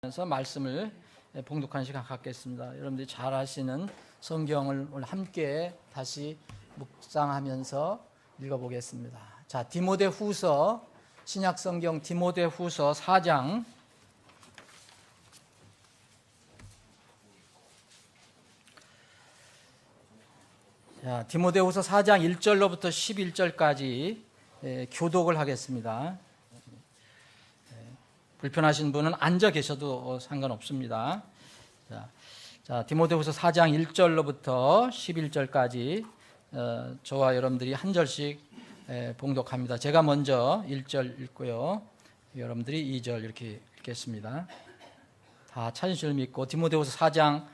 그래서 말씀을 봉독하는 시간 갖겠습니다. 여러분들이 잘 아시는 성경을 오늘 함께 다시 묵상하면서 읽어보겠습니다. 자, 디모데후서, 신약 성경 디모데후서 4장 자, 디모데후서 4장 1절로부터 11절까지 교독을 하겠습니다. 불편하신 분은 앉아 계셔도 상관없습니다. 자, 디모데후서 4장 1절로부터 11절까지 저와 여러분들이 한 절씩 봉독합니다. 제가 먼저 1절 읽고요. 여러분들이 2절 이렇게 읽겠습니다. 다 찾으실 줄 믿고 디모데후서 4장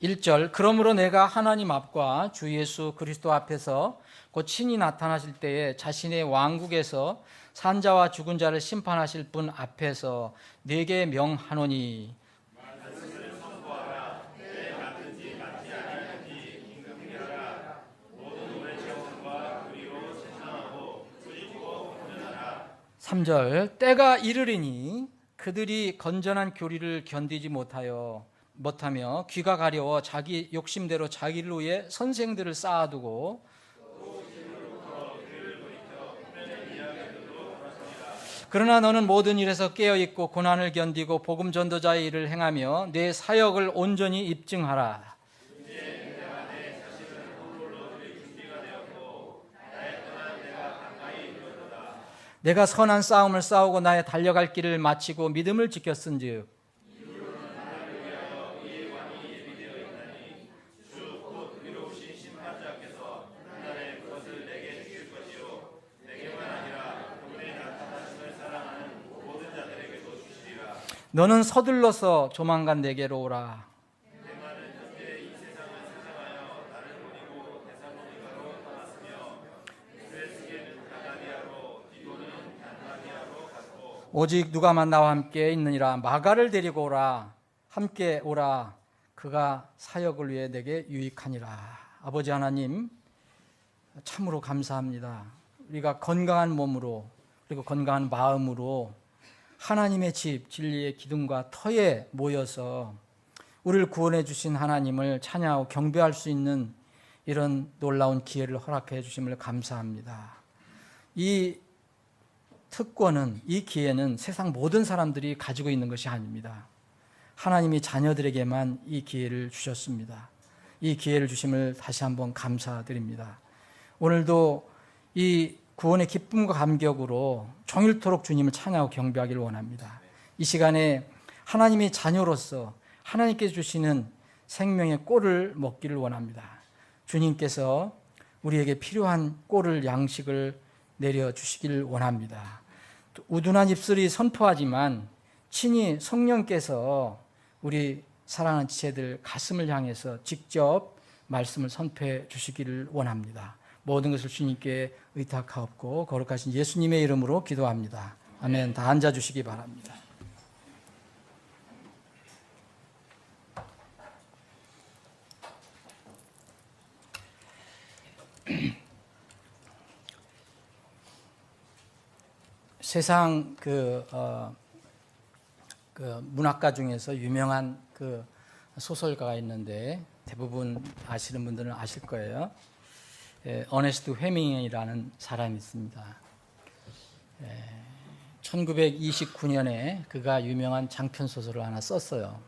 1절 그러므로 내가 하나님 앞과 주 예수 그리스도 앞에서 곧 친히 나타나실 때에 자신의 왕국에서 산자와 죽은 자를 심판하실 분 앞에서 내게 명하노니 말씀을 선포하라. 내 같은지 같지 아니한지 임금이라. 모든 우의 재원과 그리로 세상하고 부지고 공전하라. 3절 때가 이르리니 그들이 건전한 교리를 견디지 못하며 귀가 가려워 자기 욕심대로 자기를 위해 선생들을 쌓아두고 그러나 너는 모든 일에서 깨어있고 고난을 견디고 복음 전도자의 일을 행하며 내 사역을 온전히 입증하라. 내가 선한 싸움을 싸우고 나의 달려갈 길을 마치고 믿음을 지켰은즉 너는 서둘러서 조만간 내게로 오라. 오직 누가만 나와 함께 있느니라. 마가를 데리고 오라. 함께 오라. 그가 사역을 위해 내게 유익하니라. 아버지 하나님, 참으로 감사합니다. 우리가 건강한 몸으로 그리고 건강한 마음으로 하나님의 집, 진리의 기둥과 터에 모여서 우리를 구원해 주신 하나님을 찬양하고 경배할 수 있는 이런 놀라운 기회를 허락해 주심을 감사합니다. 이 특권은, 이 기회는 세상 모든 사람들이 가지고 있는 것이 아닙니다. 하나님이 자녀들에게만 이 기회를 주셨습니다. 이 기회를 주심을 다시 한번 감사드립니다. 오늘도 이 구원의 기쁨과 감격으로 종일토록 주님을 찬양하고 경배하기를 원합니다. 이 시간에 하나님의 자녀로서 하나님께 주시는 생명의 꼴을 먹기를 원합니다. 주님께서 우리에게 필요한 꼴을, 양식을 내려주시기를 원합니다. 우둔한 입술이 선포하지만 친히 성령께서 우리 사랑하는 지체들 가슴을 향해서 직접 말씀을 선포해 주시기를 원합니다. 모든 것을 주님께 의탁하옵고 거룩하신 예수님의 이름으로 기도합니다. 아멘. 다 앉아주시기 바랍니다. 세상 문학가 중에서 유명한 소설가가 있는데 대부분 아시는 분들은 아실 거예요. 어네스트 헤밍웨이라는 사람이 있습니다. 1929년에 그가 유명한 장편 소설을 하나 썼어요.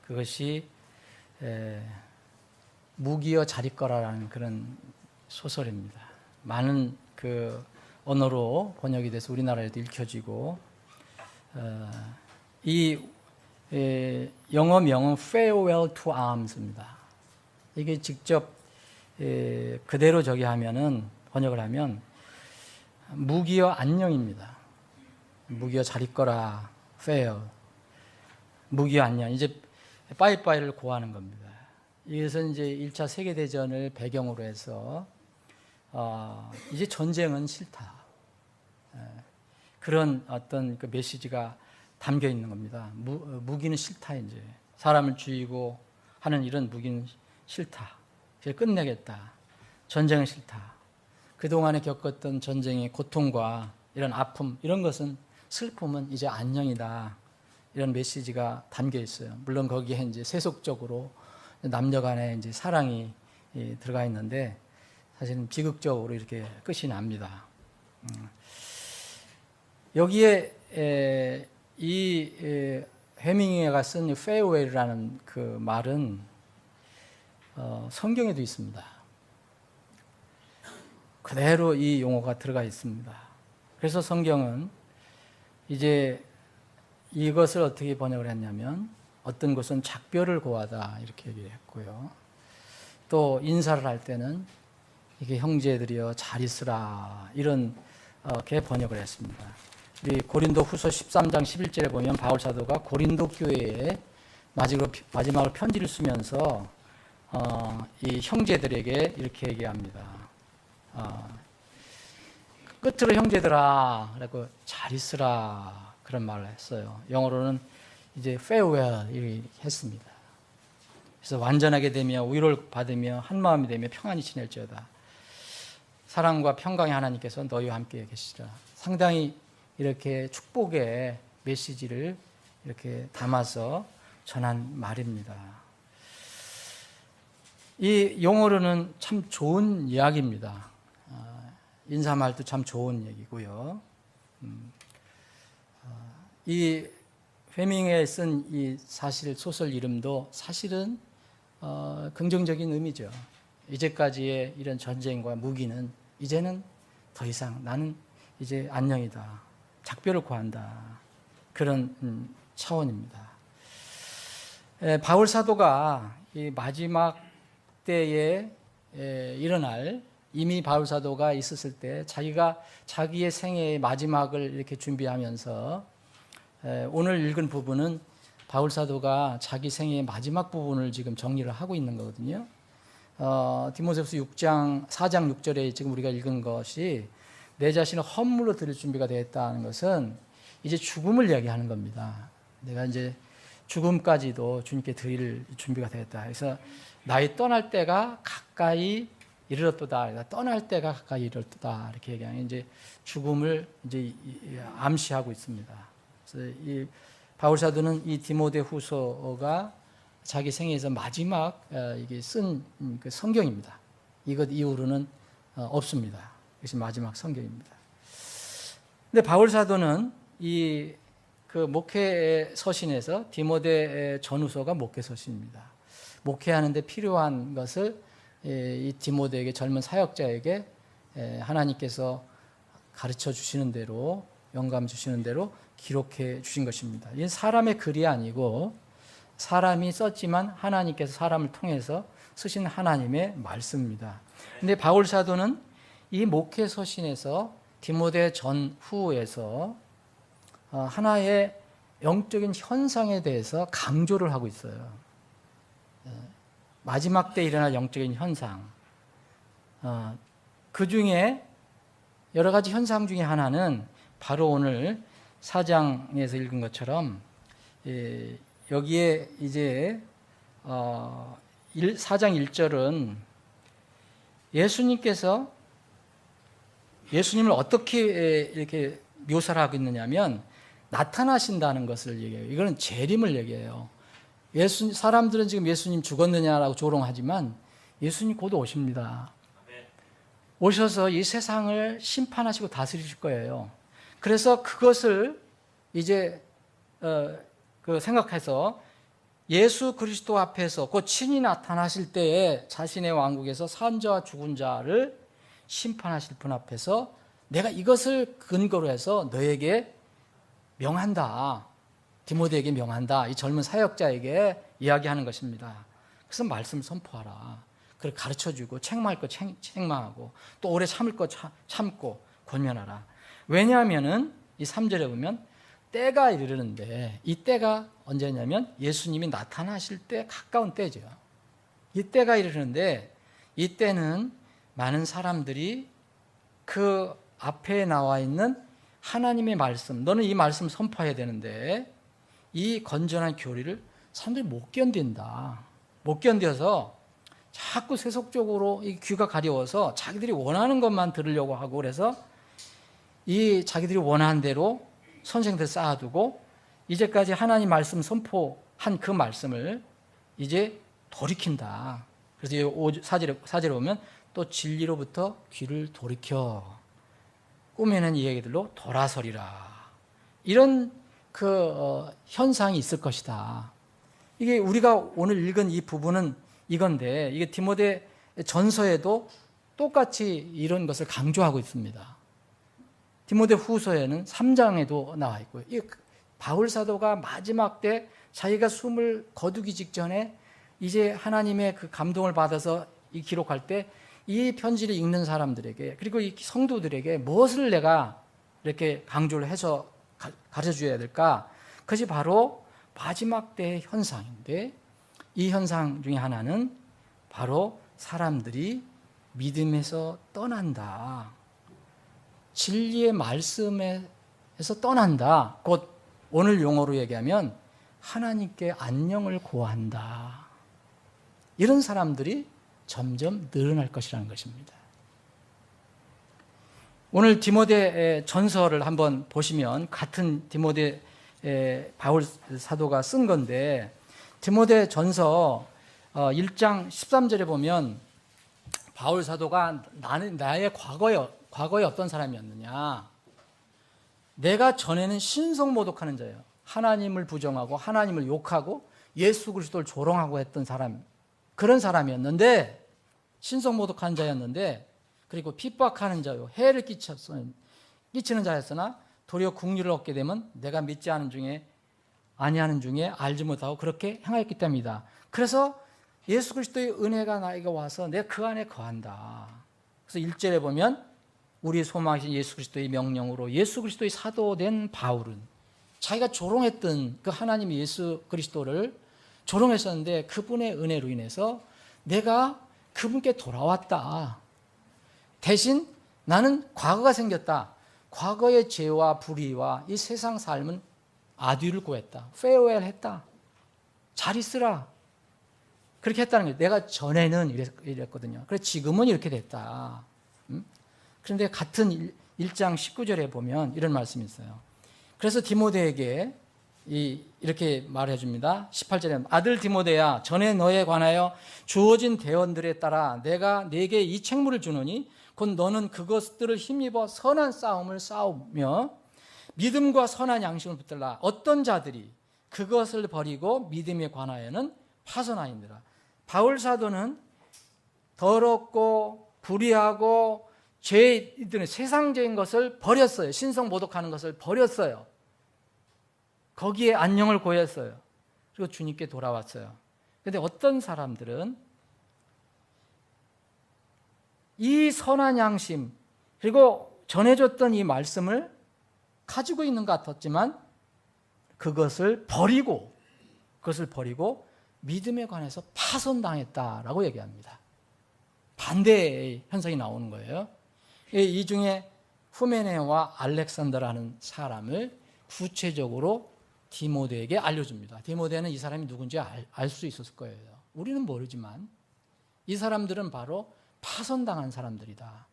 그것이 무기여 잘 있거라라는 그런 소설입니다. 많은 언어로 번역이 돼서 우리나라에도 읽혀지고 이 영어명은 Farewell to Arms입니다. 이게 직접 그대로 번역을 하면 무기여 안녕입니다. 무기여 잘 있거라. fail. 무기여 안녕. 이제 빠이빠이를 고하는 겁니다. 이것은 이제 1차 세계대전을 배경으로 해서 이제 전쟁은 싫다. 그런 어떤 그 메시지가 담겨 있는 겁니다. 무기는 싫다. 이제 사람을 죽이고 하는 이런 무기는 싫다. 이제 끝내겠다. 전쟁은 싫다. 그동안에 겪었던 전쟁의 고통과 이런 아픔, 이런 것은, 슬픔은 이제 안녕이다. 이런 메시지가 담겨 있어요. 물론 거기에 이제 세속적으로 남녀 간의 이제 사랑이 들어가 있는데 사실은 비극적으로 이렇게 끝이 납니다. 여기에 이 해밍웨이가 쓴 farewell이라는 그 말은 성경에도 있습니다. 그대로 이 용어가 들어가 있습니다. 그래서 성경은 이제 이것을 어떻게 번역을 했냐면 어떤 곳은 작별을 고하다 이렇게 얘기했고요. 또 인사를 할 때는 이게 형제들이여 잘 있으라 이렇게 번역을 했습니다. 우리 고린도 후서 13장 11절에 보면 바울 사도가 고린도 교회에 마지막으로 편지를 쓰면서 이 형제들에게 이렇게 얘기합니다. 끝으로 형제들아 라고 잘 있으라 그런 말을 했어요. 영어로는 이제 farewell 이렇게 했습니다. 그래서 완전하게 되며 위로를 받으며 한 마음이 되며 평안히 지낼지어다. 사랑과 평강의 하나님께서 너희와 함께 계시리라. 상당히 이렇게 축복의 메시지를 이렇게 담아서 전한 말입니다. 이 용어로는 참 좋은 이야기입니다. 인사말도 참 좋은 얘기고요. 이 해밍웨이에 쓴 이 사실 소설 이름도 사실은 긍정적인 의미죠. 이제까지의 이런 전쟁과 무기는 이제는 더 이상 나는 이제 안녕이다. 작별을 고한다. 그런 차원입니다. 바울 사도가 이 마지막 때에 일어날 이미 바울 사도가 있었을 때 자기의 생애의 마지막을 이렇게 준비하면서 오늘 읽은 부분은 바울 사도가 자기 생애의 마지막 부분을 지금 정리를 하고 있는 거거든요. 디모데후서 4장 6절에 지금 우리가 읽은 것이 내 자신을 헌물로 드릴 준비가 되었다는 것은 이제 죽음을 이야기하는 겁니다. 내가 이제 죽음까지도 주님께 드릴 준비가 되었다. 그래서 나의 떠날 때가 가까이 이르렀도다. 떠날 때가 가까이 이르렀도다. 이렇게 얘기하는 이제 죽음을 이제 암시하고 있습니다. 그래서 이 바울 사도는 이 디모데후서가 자기 생애에서 마지막 이게 쓴 그 성경입니다. 이것 이후로는 없습니다. 이것이 마지막 성경입니다. 근데 바울 사도는 이 그 목회 서신에서 디모데 전후서가 목회 서신입니다. 목회하는데 필요한 것을 이 디모데에게 젊은 사역자에게 하나님께서 가르쳐 주시는 대로 영감 주시는 대로 기록해 주신 것입니다. 이게 사람의 글이 아니고 사람이 썼지만 하나님께서 사람을 통해서 쓰신 하나님의 말씀입니다. 근데 바울 사도는 이 목회 서신에서 디모데 전후에서 하나의 영적인 현상에 대해서 강조를 하고 있어요. 마지막 때 일어날 영적인 현상. 그 중에 여러 가지 현상 중에 하나는 바로 오늘 4장에서 읽은 것처럼 여기에 이제 4장 1절은 예수님을 어떻게 이렇게 묘사를 하고 있느냐면 나타나신다는 것을 얘기해요. 이거는 재림을 얘기해요. 사람들은 지금 예수님 죽었느냐라고 조롱하지만 예수님 곧 오십니다. 오셔서 이 세상을 심판하시고 다스리실 거예요. 그래서 그것을 이제 생각해서 예수 그리스도 앞에서 곧 친히 나타나실 때에 자신의 왕국에서 산 자와 죽은 자를 심판하실 분 앞에서 내가 이것을 근거로 해서 너에게 명한다. 디모데에게 명한다. 이 젊은 사역자에게 이야기하는 것입니다. 그래서 말씀을 선포하라. 그걸 가르쳐주고 책망할 거 책망하고 또 오래 참을 거 참고 권면하라. 왜냐하면은 이 3절에 보면 때가 이르는데 이 때가 언제냐면 예수님이 나타나실 때 가까운 때죠. 이 때가 이르는데 이 때는 많은 사람들이 그 앞에 나와 있는 하나님의 말씀, 너는 이 말씀 선포해야 되는데 이 건전한 교리를 사람들이 못 견딘다. 못 견뎌서 자꾸 세속적으로 이 귀가 가려워서 자기들이 원하는 것만 들으려고 하고 그래서 이 자기들이 원하는 대로 선생들 쌓아두고 이제까지 하나님 말씀 선포한 그 말씀을 이제 돌이킨다. 그래서 4절에 보면 또 진리로부터 귀를 돌이켜 꾸며낸 이 얘기들로 돌아서리라. 이런 현상이 있을 것이다. 이게 우리가 오늘 읽은 이 부분은 이건데, 이게 디모데 전서에도 똑같이 이런 것을 강조하고 있습니다. 디모데 후서에는 3장에도 나와 있고요. 이 바울 사도가 마지막 때 자기가 숨을 거두기 직전에 이제 하나님의 그 감동을 받아서 이 기록할 때 이 편지를 읽는 사람들에게, 그리고 이 성도들에게 무엇을 내가 이렇게 강조를 해서 가르쳐 줘야 될까? 그것이 바로 마지막 때의 현상인데, 이 현상 중에 하나는 바로 사람들이 믿음에서 떠난다. 진리의 말씀에서 떠난다. 곧 오늘 용어로 얘기하면 하나님께 안녕을 고한다. 이런 사람들이 점점 늘어날 것이라는 것입니다. 오늘 디모데 전서를 한번 보시면 같은 디모데 바울 사도가 쓴 건데, 디모데 전서 1장 13절에 보면 바울 사도가 나의 과거에 어떤 사람이었느냐, 내가 전에는 신성모독하는 자예요. 하나님을 부정하고 하나님을 욕하고 예수 그리스도를 조롱하고 했던 사람, 그런 사람이었는데, 신성모독하는 자였는데, 그리고 핍박하는 자요, 해를 끼치는 자였으나 도리어 국리를 얻게 되면 내가 믿지 않은 중에 아니하는 중에 알지 못하고 그렇게 행하였기 때문이다. 그래서 예수 그리스도의 은혜가 나에게 와서 내가 그 안에 거한다. 그래서 1절에 보면 우리 소망이신 예수 그리스도의 명령으로 예수 그리스도의 사도된 바울은 자기가 조롱했던 그 하나님 예수 그리스도를 조롱했었는데, 그분의 은혜로 인해서 내가 그분께 돌아왔다. 대신 나는 과거가 생겼다. 과거의 죄와 불의와 이 세상 삶은 아듀를 구했다. 페어웰 했다. 잘 있으라. 그렇게 했다는 거예요. 내가 전에는 이랬거든요. 그래서 지금은 이렇게 됐다. 그런데 같은 1장 19절에 보면 이런 말씀이 있어요. 그래서 디모데에게 이렇게 말해 줍니다. 18절에 아들 디모데야, 전에 너에 관하여 주어진 대언들에 따라 내가 네게 이 책무를 주노니 곧 너는 그것들을 힘입어 선한 싸움을 싸우며 믿음과 선한 양심을 붙들라. 어떤 자들이 그것을 버리고 믿음에 관하여는 파선하니라. 바울 사도는 더럽고 불의하고 죄들은 세상적인 것을 버렸어요. 신성 모독하는 것을 버렸어요. 거기에 안녕을 구했어요. 그리고 주님께 돌아왔어요. 그런데 어떤 사람들은 이 선한 양심, 그리고 전해줬던 이 말씀을 가지고 있는 것 같았지만 그것을 버리고 믿음에 관해서 파손당했다라고 얘기합니다. 반대의 현상이 나오는 거예요. 이 중에 후메네와 알렉산더라는 사람을 구체적으로 디모데에게 알려줍니다. 디모데는 이 사람이 누군지 알 수 있었을 거예요. 우리는 모르지만 이 사람들은 바로 파손당한 사람들이다.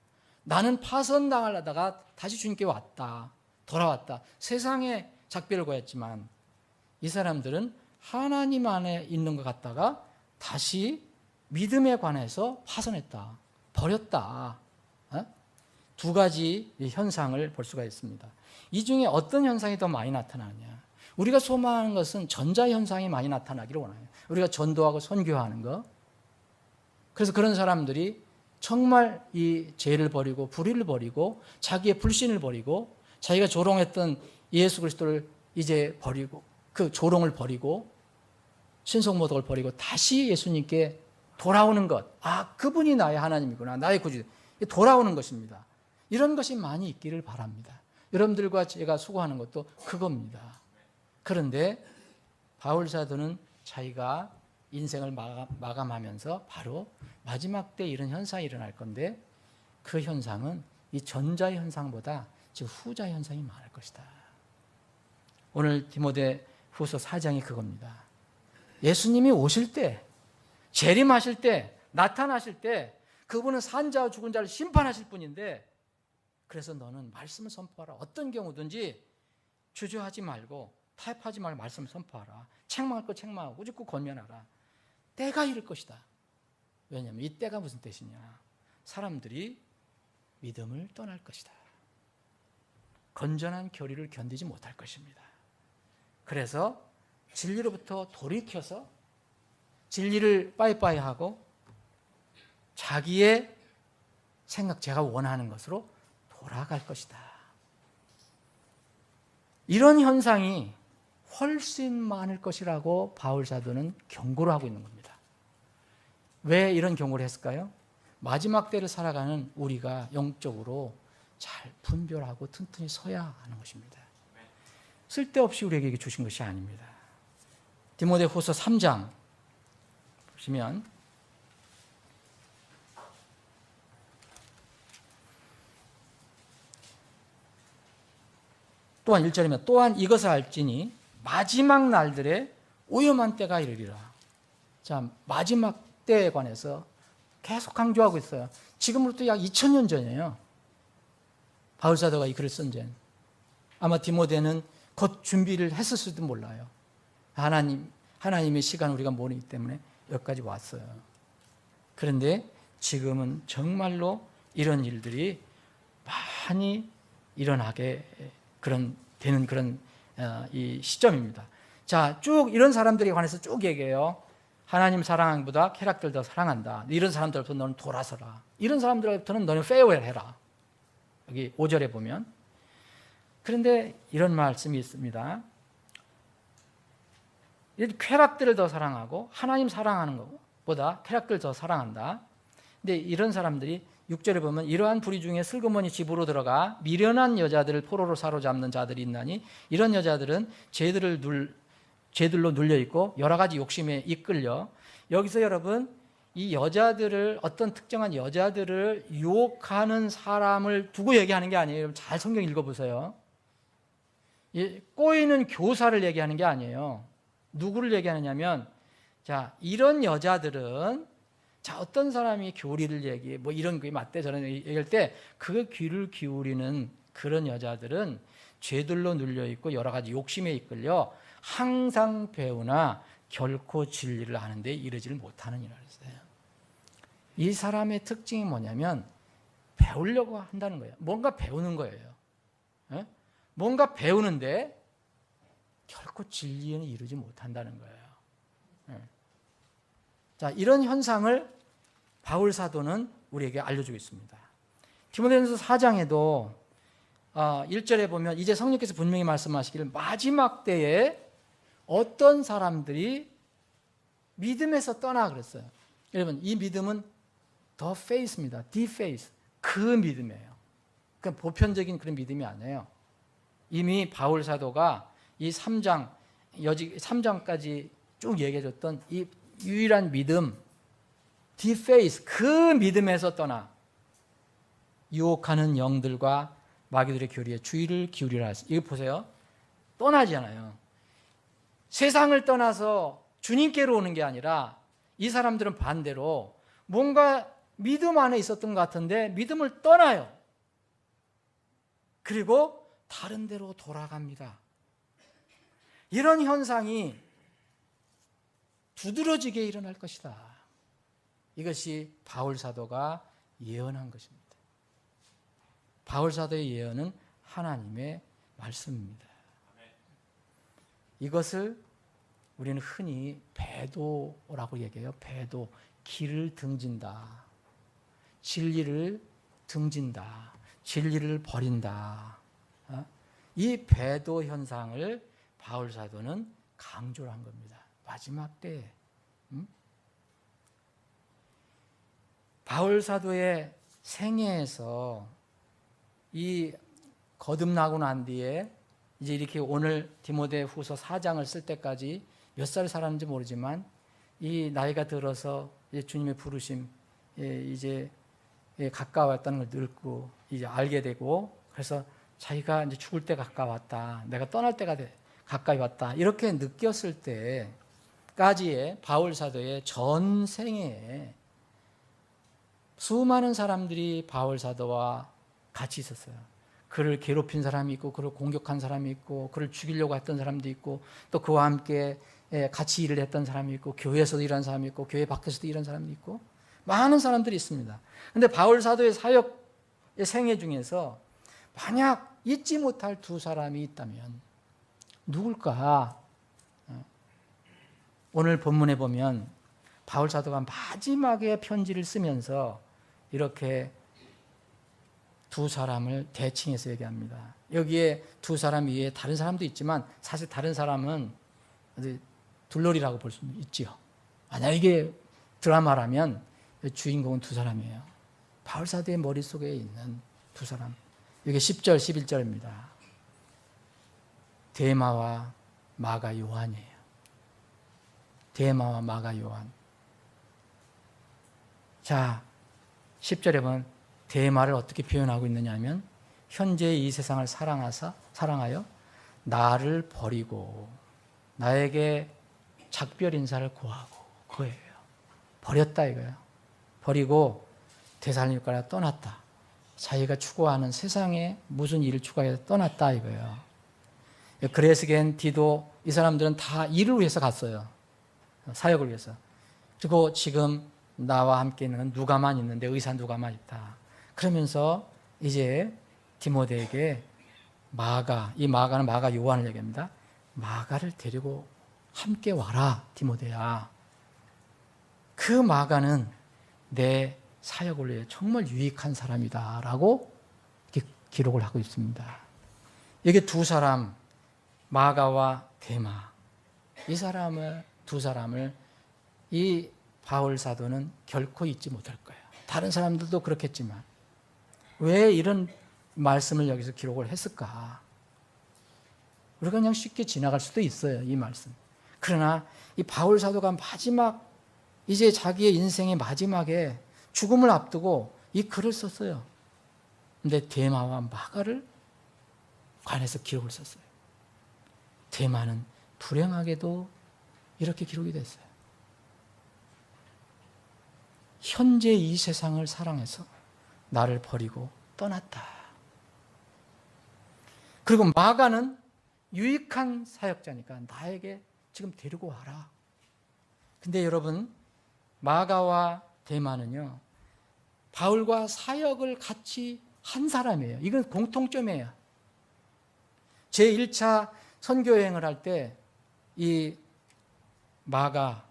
나는 파손당하려다가 다시 주님께 왔다. 돌아왔다. 세상에 작별을 구했지만 이 사람들은 하나님 안에 있는 것 같다가 다시 믿음에 관해서 파손했다. 버렸다. 두 가지 현상을 볼 수가 있습니다. 이 중에 어떤 현상이 더 많이 나타나느냐? 우리가 소망하는 것은 전자현상이 많이 나타나기를 원해요. 우리가 전도하고 선교하는 것. 그래서 그런 사람들이 정말 이 죄를 버리고 불의를 버리고 자기의 불신을 버리고 자기가 조롱했던 예수 그리스도를 이제 버리고 그 조롱을 버리고 신성모독을 버리고 다시 예수님께 돌아오는 것. 아, 그분이 나의 하나님이구나. 나의 구주. 돌아오는 것입니다. 이런 것이 많이 있기를 바랍니다. 여러분들과 제가 수고하는 것도 그겁니다. 그런데 바울 사도는 자기가 인생을 마감하면서 바로 마지막 때 이런 현상이 일어날 건데 그 현상은 이 전자 현상보다 즉 후자 현상이 많을 것이다. 오늘 디모데 후서 4장이 그겁니다. 예수님이 오실 때, 재림하실 때, 나타나실 때 그분은 산자와 죽은 자를 심판하실 분인데, 그래서 너는 말씀을 선포하라. 어떤 경우든지 주저하지 말고 타협하지 말고 말씀을 선포하라. 책망할 거 책망하고 꾸짖고 권면하라. 때가 이를 것이다. 왜냐하면 이 때가 무슨 때시냐? 사람들이 믿음을 떠날 것이다. 건전한 교리를 견디지 못할 것입니다. 그래서 진리로부터 돌이켜서 진리를 빠이빠이 하고 자기의 생각, 제가 원하는 것으로 돌아갈 것이다. 이런 현상이 훨씬 많을 것이라고 바울 사도는 경고를 하고 있는 겁니다. 왜 이런 경고를 했을까요? 마지막 때를 살아가는 우리가 영적으로 잘 분별하고 튼튼히 서야 하는 것입니다. 쓸데없이 우리에게 주신 것이 아닙니다. 디모데후서 3장 보시면 또한 1절이면 또한 이것을 알지니 마지막 날들에 오염한 때가 이르리라. 자, 마지막 때에 관해서 계속 강조하고 있어요. 지금으로부터 약 2000년 전이에요. 바울 사도가 이 글을 쓴 전. 아마 디모데는 곧 준비를 했을지도 몰라요. 하나님의 시간을 우리가 모르기 때문에 여기까지 왔어요. 그런데 지금은 정말로 이런 일들이 많이 일어나게 되는 그런 이 시점입니다. 자, 쭉 이런 사람들에 관해서 쭉 얘기해요. 하나님 사랑보다 쾌락들 더 사랑한다. 이런 사람들부터 너는 돌아서라. 이런 사람들부터는 너는 페어웰 해라. 여기 5절에 보면. 그런데 이런 말씀이 있습니다. 쾌락들을 더 사랑하고 하나님 사랑하는 것보다 쾌락들을 더 사랑한다. 근데 이런 사람들이 6절에 보면 이러한 불의 중에 슬그머니 집으로 들어가 미련한 여자들을 포로로 사로잡는 자들이 있나니 이런 여자들은 죄들로 눌려있고 여러 가지 욕심에 이끌려. 여기서 여러분 이 여자들을 어떤 특정한 여자들을 유혹하는 사람을 두고 얘기하는 게 아니에요. 잘 성경 읽어보세요. 꼬이는 교사를 얘기하는 게 아니에요. 누구를 얘기하느냐면 자, 이런 여자들은 자, 어떤 사람이 교리를 얘기해 뭐 이런 게 맞대 저런 얘기할 때 그 귀를 기울이는 그런 여자들은 죄들로 눌려있고 여러 가지 욕심에 이끌려 항상 배우나 결코 진리를 아는데 이르지를 못하는 이라 했어요. 이 사람의 특징이 뭐냐면 배우려고 한다는 거예요. 뭔가 배우는 거예요. 에? 뭔가 배우는데 결코 진리에는 이르지 못한다는 거예요. 자, 이런 현상을 바울 사도는 우리에게 알려주고 있습니다. 디모데전서 4장에도 1절에 보면 이제 성령께서 분명히 말씀하시기를 마지막 때에 어떤 사람들이 믿음에서 떠나 그랬어요. 여러분 이 믿음은 the faith입니다. the faith. 그 믿음이에요. 그러니까 보편적인 그런 믿음이 아니에요. 이미 바울 사도가 이 3장까지 쭉 얘기해줬던 이 유일한 믿음, the faith, 그 믿음에서 떠나 유혹하는 영들과 마귀들의 교리에 주의를 기울이라 했어요. 이거 보세요. 떠나지 않아요. 세상을 떠나서 주님께로 오는 게 아니라 이 사람들은 반대로 뭔가 믿음 안에 있었던 것 같은데 믿음을 떠나요. 그리고 다른 데로 돌아갑니다. 이런 현상이 두드러지게 일어날 것이다. 이것이 바울 사도가 예언한 것입니다. 바울 사도의 예언은 하나님의 말씀입니다. 이것을 우리는 흔히 배도라고 얘기해요. 배도, 길을 등진다. 진리를 등진다. 진리를 버린다. 이 배도 현상을 바울 사도는 강조를 한 겁니다. 마지막 때에. 바울 사도의 생애에서 이 거듭나고 난 뒤에 이제 이렇게 오늘 디모데후서 4장을 쓸 때까지 몇 살 살았는지 모르지만 이 나이가 들어서 이제 주님의 부르심 이제 가까웠다는 걸 늙고 이제 알게 되고 그래서 자기가 이제 죽을 때 가까웠다. 내가 떠날 때가 가까이 왔다. 이렇게 느꼈을 때까지의 바울 사도의 전 생애에 수많은 사람들이 바울 사도와 같이 있었어요. 그를 괴롭힌 사람이 있고, 그를 공격한 사람이 있고, 그를 죽이려고 했던 사람도 있고, 또 그와 함께 같이 일을 했던 사람이 있고, 교회에서도 일하는 사람이 있고, 교회 밖에서도 일하는 사람도 있고, 많은 사람들이 있습니다. 그런데 바울 사도의 사역의 생애 중에서 만약 잊지 못할 두 사람이 있다면 누굴까? 오늘 본문에 보면 바울 사도가 마지막에 편지를 쓰면서 이렇게 두 사람을 대칭해서 얘기합니다. 여기에 두 사람 위에 다른 사람도 있지만 사실 다른 사람은 둘러리라고 볼 수 있지요. 만약 이게 드라마라면 주인공은 두 사람이에요. 바울 사도의 머릿속에 있는 두 사람. 이게 10절, 11절입니다. 데마와 마가 요한이에요. 데마와 마가 요한. 자, 10절에 보면 데마를 어떻게 표현하고 있느냐 하면 현재의 이 세상을 사랑하여 나를 버리고 나에게 작별 인사를 고하고 그거예요. 버렸다 이거예요. 버리고 데살로니가를 떠났다. 자기가 추구하는 세상에 무슨 일을 추구해서 떠났다 이거예요. 그레스겐, 디도 이 사람들은 다 일을 위해서 갔어요. 사역을 위해서. 그리고 지금 나와 함께 있는 누가만 있는데 의사 누가만 있다. 그러면서 이제 디모데에게 이 마가는 마가 요한을 얘기합니다. 마가를 데리고 함께 와라 디모데야. 그 마가는 내 사역을 위해 정말 유익한 사람이다 라고 이렇게 기록을 하고 있습니다. 여기 두 사람 마가와 데마 두 사람을 이 바울 사도는 결코 잊지 못할 거예요. 다른 사람들도 그렇겠지만 왜 이런 말씀을 여기서 기록을 했을까? 우리가 그냥 쉽게 지나갈 수도 있어요. 이 말씀. 그러나 이 바울 사도가 이제 자기의 인생의 마지막에 죽음을 앞두고 이 글을 썼어요. 근데 데마와 마가를 관해서 기록을 썼어요. 데마는 불행하게도 이렇게 기록이 됐어요. 현재 이 세상을 사랑해서 나를 버리고 떠났다. 그리고 마가는 유익한 사역자니까 나에게 지금 데리고 와라. 근데 여러분, 마가와 데마는요, 바울과 사역을 같이 한 사람이에요. 이건 공통점이에요. 제1차 선교여행을 할 때 이 마가,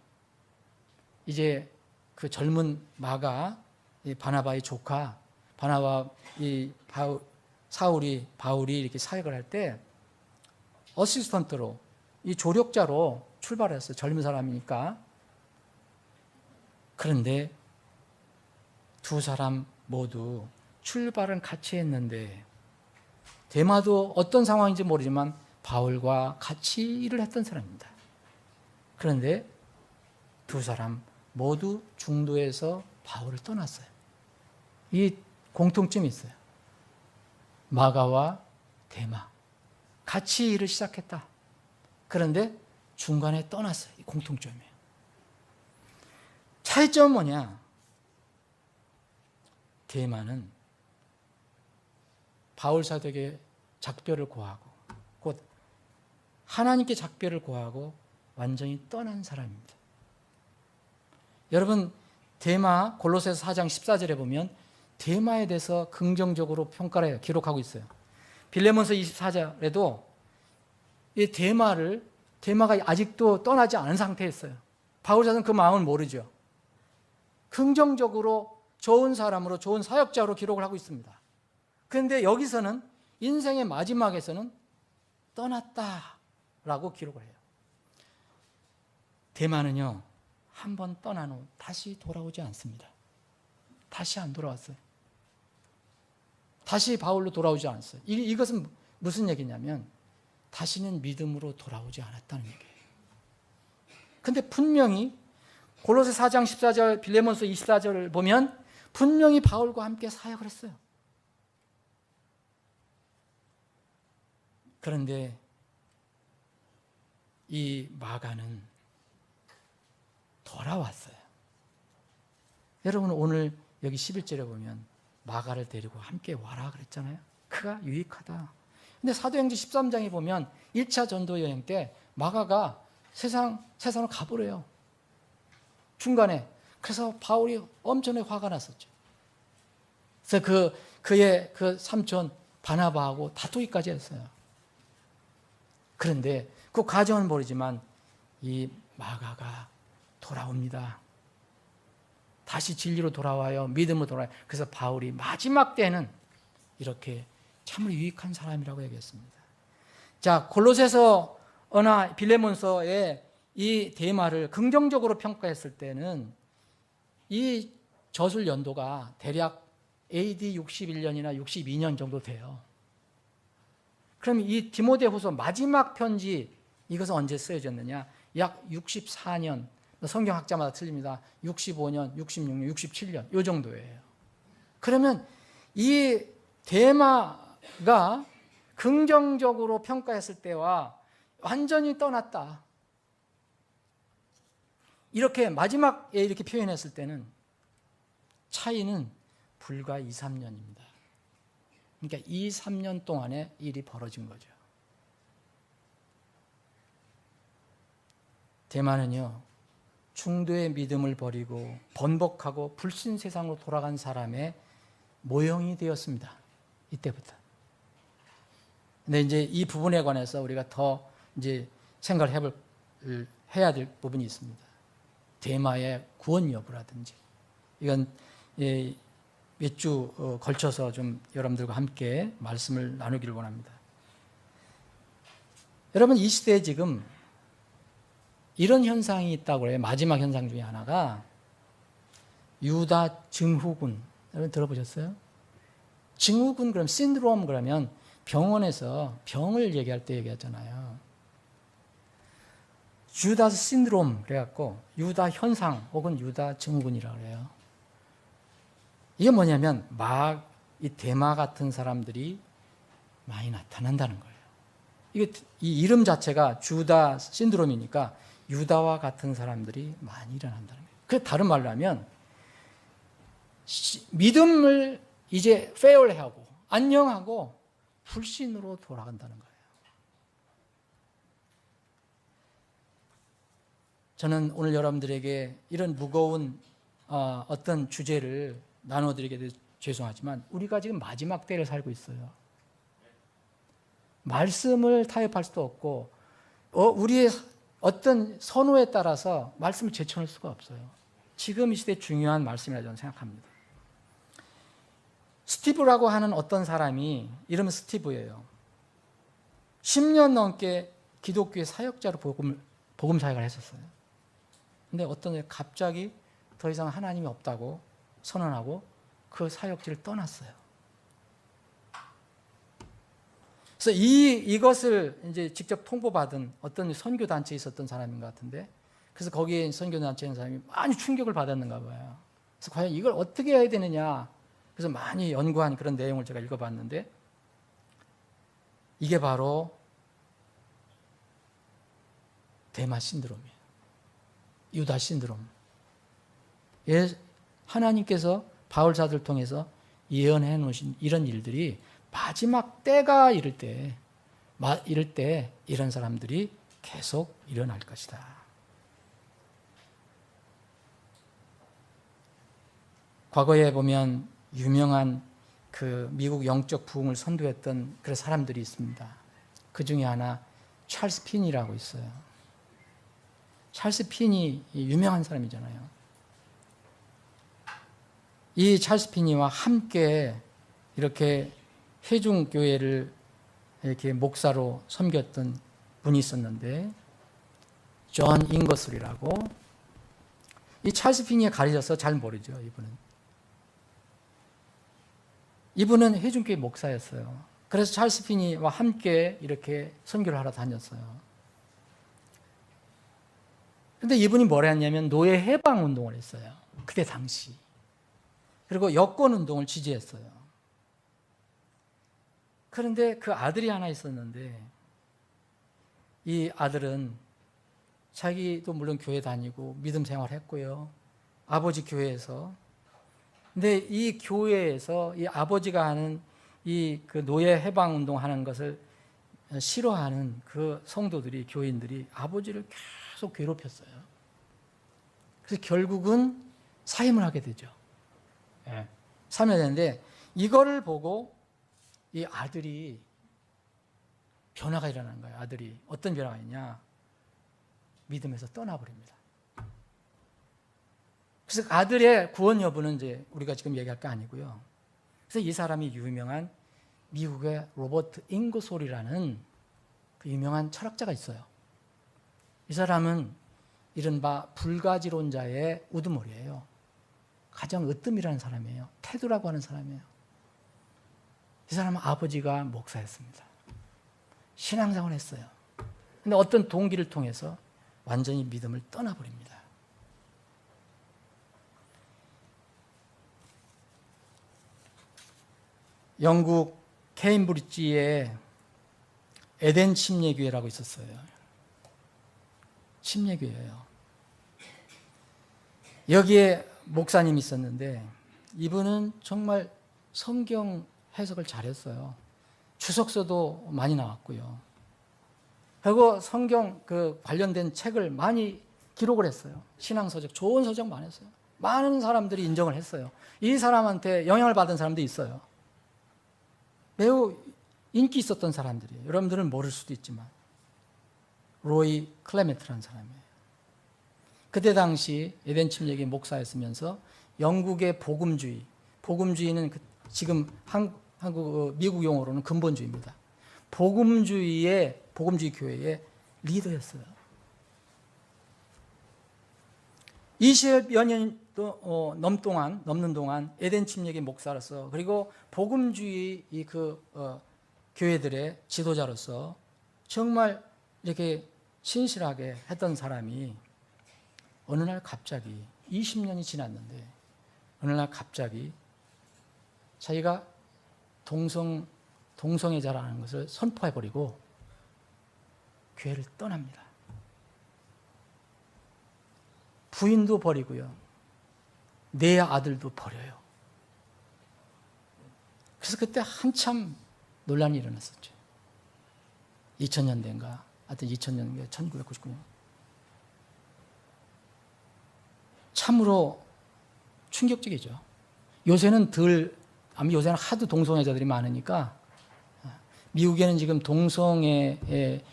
이제 그 젊은 마가, 이 바나바의 조카, 바나바 이 바울이 이렇게 사역을 할 때 어시스턴트로, 이 조력자로 출발했어요. 젊은 사람이니까. 그런데 두 사람 모두 출발은 같이 했는데 데마도 어떤 상황인지 모르지만 바울과 같이 일을 했던 사람입니다. 그런데 두 사람 모두 중도에서 바울을 떠났어요. 이 공통점이 있어요. 마가와 데마 같이 일을 시작했다. 그런데 중간에 떠났어요. 이 공통점이에요. 차이점은 뭐냐? 데마는 바울 사도에게 작별을 고하고 곧 하나님께 작별을 고하고 완전히 떠난 사람입니다. 여러분, 데마 골로새서 4장 14절에 보면 데마에 대해서 긍정적으로 평가를 해요. 기록하고 있어요. 빌레몬서 24절에도 이 데마가 아직도 떠나지 않은 상태에 있어요. 바울 사도는 그 마음을 모르죠. 긍정적으로 좋은 사람으로, 좋은 사역자로 기록을 하고 있습니다. 그런데 여기서는 인생의 마지막에서는 떠났다라고 기록을 해요. 데마는요, 한 번 떠난 후 다시 돌아오지 않습니다. 다시 안 돌아왔어요. 다시 바울로 돌아오지 않았어요. 이것은 무슨 얘기냐면 다시는 믿음으로 돌아오지 않았다는 얘기예요. 근데 분명히 골로새 4장 14절, 빌레몬서 24절을 보면 분명히 바울과 함께 사역을 했어요. 그런데 이 마가는 돌아왔어요. 여러분, 오늘 여기 11절에 보면 마가를 데리고 함께 와라 그랬잖아요. 그가 유익하다. 근데 사도행전 13장에 보면 1차 전도 여행 때 마가가 세상으로 가버려요. 중간에. 그래서 바울이 엄청나게 화가 났었죠. 그래서 그의 그 삼촌 바나바하고 다투기까지 했어요. 그런데 그 과정은 모르지만 이 마가가 돌아옵니다. 다시 진리로 돌아와요. 믿음으로 돌아와요. 그래서 바울이 마지막 때는 이렇게 참으로 유익한 사람이라고 얘기했습니다. 자, 골로새서나 빌레몬서의 이 데마를 긍정적으로 평가했을 때는 이 저술 연도가 대략 AD 61년이나 62년 정도 돼요. 그럼 이 디모데후서 마지막 편지 이것은 언제 쓰여졌느냐? 약 64년, 성경학자마다 틀립니다. 65년, 66년, 67년 이 정도예요. 그러면 이 데마가 긍정적으로 평가했을 때와 완전히 떠났다. 이렇게 마지막에 이렇게 표현했을 때는 차이는 불과 2, 3년입니다. 그러니까 2, 3년 동안에 일이 벌어진 거죠. 데마는요, 중도의 믿음을 버리고 번복하고 불신 세상으로 돌아간 사람의 모형이 되었습니다. 이때부터. 근데 이제 이 부분에 관해서 우리가 더 이제 생각을 해야 될 부분이 있습니다. 데마의 구원 여부라든지. 이건 몇 주 걸쳐서 좀 여러분들과 함께 말씀을 나누기를 원합니다. 여러분, 이 시대에 지금 이런 현상이 있다고 해요. 마지막 현상 중에 하나가 유다 증후군. 여러분 들어보셨어요? 증후군 그럼 신드롬 그러면 병원에서 병을 얘기할 때 얘기하잖아요. 유다 신드롬 그래갖고 유다 현상 혹은 유다 증후군이라고 그래요. 이게 뭐냐면 이 데마 같은 사람들이 많이 나타난다는 거예요. 이 이름 자체가 주다 신드롬이니까 유다와 같은 사람들이 많이 일어난다는 거예요. 그 다른 말로 하면 믿음을 이제 페어하고 안녕하고 불신으로 돌아간다는 거예요. 저는 오늘 여러분들에게 이런 무거운 어떤 주제를 나눠드리게 돼서 죄송하지만 우리가 지금 마지막 때를 살고 있어요. 말씀을 타협할 수도 없고 우리의 어떤 선호에 따라서 말씀을 제쳐놓을 수가 없어요. 지금 이 시대 중요한 말씀이라고 저는 생각합니다. 스티브라고 하는 어떤 사람이 이름은 스티브예요. 10년 넘게 기독교의 사역자로 복음 사역을 했었어요. 근데 어떤 애 갑자기 더 이상 하나님이 없다고 선언하고 그 사역지를 떠났어요. 그래서 이것을 이제 직접 통보받은 어떤 선교단체에 있었던 사람인 것 같은데, 그래서 거기에 선교단체에 있는 사람이 많이 충격을 받았는가 봐요. 그래서 과연 이걸 어떻게 해야 되느냐, 그래서 많이 연구한 그런 내용을 제가 읽어봤는데, 이게 바로 데마 신드롬이에요. 유다 신드롬. 하나님께서 바울 사도를 통해서 예언해 놓으신 이런 일들이 마지막 때가 이럴 때 이런 사람들이 계속 일어날 것이다. 과거에 보면 유명한 그 미국 영적 부흥을 선도했던 그런 사람들이 있습니다. 그 중에 하나 찰스 핀이라고 있어요. 찰스 핀이 유명한 사람이잖아요. 이 찰스 핀이와 함께 이렇게 회중교회를 이렇게 목사로 섬겼던 분이 있었는데, 존 잉거슬이라고. 이 찰스 핀이 가르쳐서 잘 모르죠, 이분은 회중교회 목사였어요. 그래서 찰스 핀이와 함께 이렇게 선교를 하러 다녔어요. 근데 이분이 뭘 했냐면 노예 해방 운동을 했어요. 그때 당시. 그리고 여권 운동을 지지했어요. 그런데 그 아들이 하나 있었는데, 이 아들은 자기도 물론 교회 다니고 믿음 생활했고요. 아버지 교회에서. 근데 이 교회에서 이 아버지가 하는 이 그 노예 해방 운동하는 것을 싫어하는 그 성도들이, 교인들이 아버지를 계속 괴롭혔어요. 그래서 결국은 사임을 하게 되죠. 예. 사임을 되는데 이거를 보고 이 아들이 변화가 일어나는 거예요. 아들이 어떤 변화가 있냐? 믿음에서 떠나버립니다. 그래서 아들의 구원 여부는 이제 우리가 지금 얘기할 게 아니고요. 그래서 이 사람이 유명한 미국의 로버트 잉거솔이라는 그 유명한 철학자가 있어요. 이 사람은 이른바 불가지론자의 우두머리예요. 가장 으뜸이라는 사람이에요. 테두라고 하는 사람이에요. 이 사람은 아버지가 목사였습니다. 신앙생활을 했어요. 근데 어떤 동기를 통해서 완전히 믿음을 떠나버립니다. 영국 케임브리지에 에덴 침례교회라고 있었어요. 침례교회예요. 여기에 목사님이 있었는데 이분은 정말 성경 해석을 잘했어요. 주석서도 많이 나왔고요. 그리고 성경 그 관련된 책을 많이 기록을 했어요. 신앙서적, 좋은 서적 많이 했어요. 많은 사람들이 인정을 했어요. 이 사람한테 영향을 받은 사람도 있어요. 매우 인기 있었던 사람들이에요. 여러분들은 모를 수도 있지만 로이 클레멘트라는 사람이에요. 그때 당시 에덴 침례교회 목사였으면서 영국의 복음주의는 지금 미국 용어로는 근본주의입니다. 복음주의 교회의 리더였어요. 20여 년 넘는 동안 에덴 침례교회 목사로서 그리고 복음주의 교회들의 지도자로서 정말 이렇게 신실하게 했던 사람이 어느 날 갑자기 20년이 지났는데 어느 날 갑자기 자기가 동성애자라는 것을 선포해버리고 교회를 떠납니다. 부인도 버리고요. 내 아들도 버려요. 그래서 그때 한참 논란이 일어났었죠. 2000년대인가, 하여튼 2000년대, 1999년. 참으로 충격적이죠. 요새는 하도 동성애자들이 많으니까 미국에는 지금 동성애의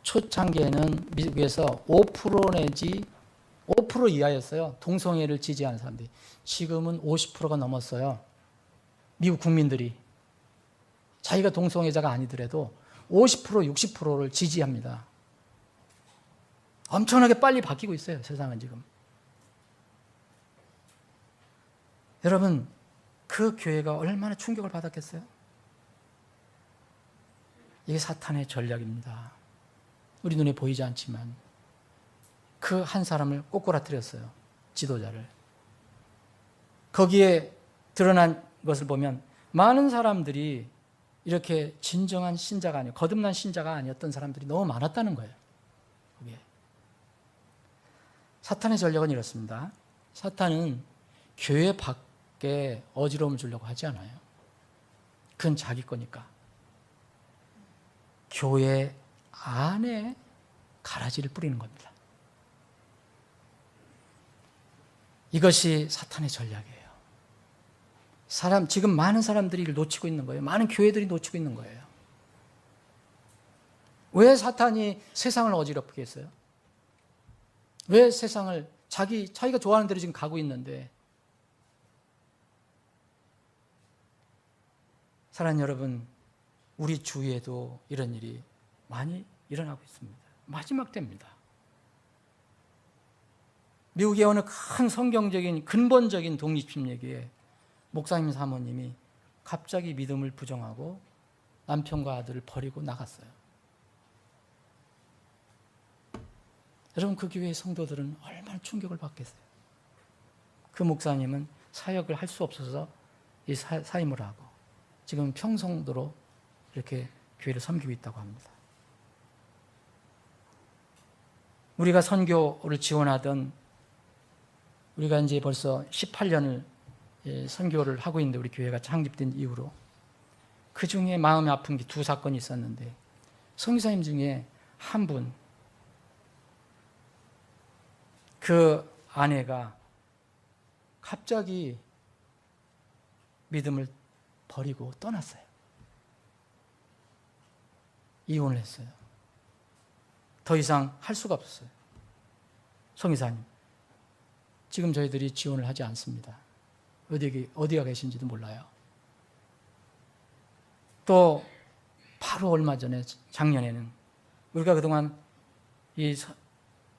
초창기에는 미국에서 5% 내지 5% 이하였어요. 동성애를 지지하는 사람들이. 지금은 50%가 넘었어요. 미국 국민들이. 자기가 동성애자가 아니더라도 50%, 60%를 지지합니다. 엄청나게 빨리 바뀌고 있어요. 세상은 지금. 여러분, 그 교회가 얼마나 충격을 받았겠어요? 이게 사탄의 전략입니다. 우리 눈에 보이지 않지만 그 한 사람을 꼬꾸라뜨렸어요. 지도자를. 거기에 드러난 것을 보면 많은 사람들이 이렇게 진정한 신자가 아니고 거듭난 신자가 아니었던 사람들이 너무 많았다는 거예요. 거기에. 사탄의 전략은 이렇습니다. 사탄은 교회 밖에 어지러움을 주려고 하지 않아요. 그건 자기 거니까. 교회 안에 가라지를 뿌리는 겁니다. 이것이 사탄의 전략이에요. 지금 많은 사람들이 이걸 놓치고 있는 거예요. 많은 교회들이 놓치고 있는 거예요. 왜 사탄이 세상을 어지럽게 했어요? 왜 세상을 자기가 좋아하는 대로 지금 가고 있는데, 사랑하는 여러분, 우리 주위에도 이런 일이 많이 일어나고 있습니다. 마지막 때입니다. 미국의 어느 큰 성경적인 근본적인 독립심리기에 목사님 사모님이 갑자기 믿음을 부정하고 남편과 아들을 버리고 나갔어요. 여러분, 그 교회의 성도들은 얼마나 충격을 받겠어요. 그 목사님은 사역을 할 수 없어서 이 사임을 하고 지금 평성도로 이렇게 교회를 섬기고 있다고 합니다. 우리가 선교를 지원하던, 우리가 이제 벌써 18년을 선교를 하고 있는데, 우리 교회가 창립된 이후로 그 중에 마음이 아픈 게 두 사건이 있었는데 선교사님 중에 한 분, 그 아내가 갑자기 믿음을 버리고 떠났어요. 이혼을 했어요. 더 이상 할 수가 없었어요. 선교사님, 지금 저희들이 지원을 하지 않습니다. 어디가 계신지도 몰라요. 또 바로 얼마 전에 작년에는 우리가 그동안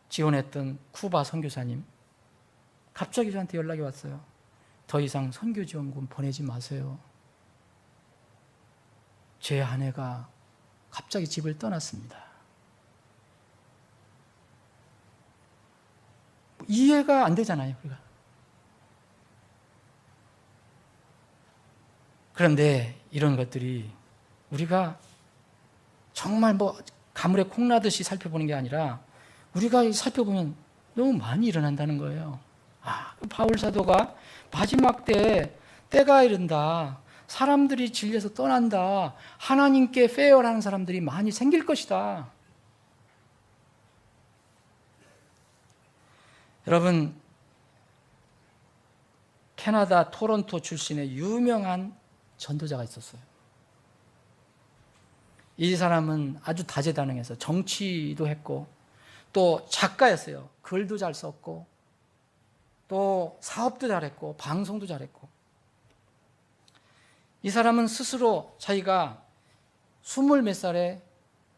지원했던 쿠바 선교사님 갑자기 저한테 연락이 왔어요. 더 이상 선교 지원금 보내지 마세요. 제 아내가 갑자기 집을 떠났습니다. 이해가 안 되잖아요, 우리가. 그런데 이런 것들이 우리가 정말 가물에 콩나듯이 살펴보는 게 아니라 우리가 살펴보면 너무 많이 일어난다는 거예요. 바울 사도가 마지막 때가 이른다. 사람들이 질려서 떠난다. 하나님께 페어라는 사람들이 많이 생길 것이다. 여러분, 캐나다 토론토 출신의 유명한 전도자가 있었어요. 이 사람은 아주 다재다능해서 정치도 했고 또 작가였어요. 글도 잘 썼고 또 사업도 잘했고 방송도 잘했고. 이 사람은 스스로 자기가 20몇 살에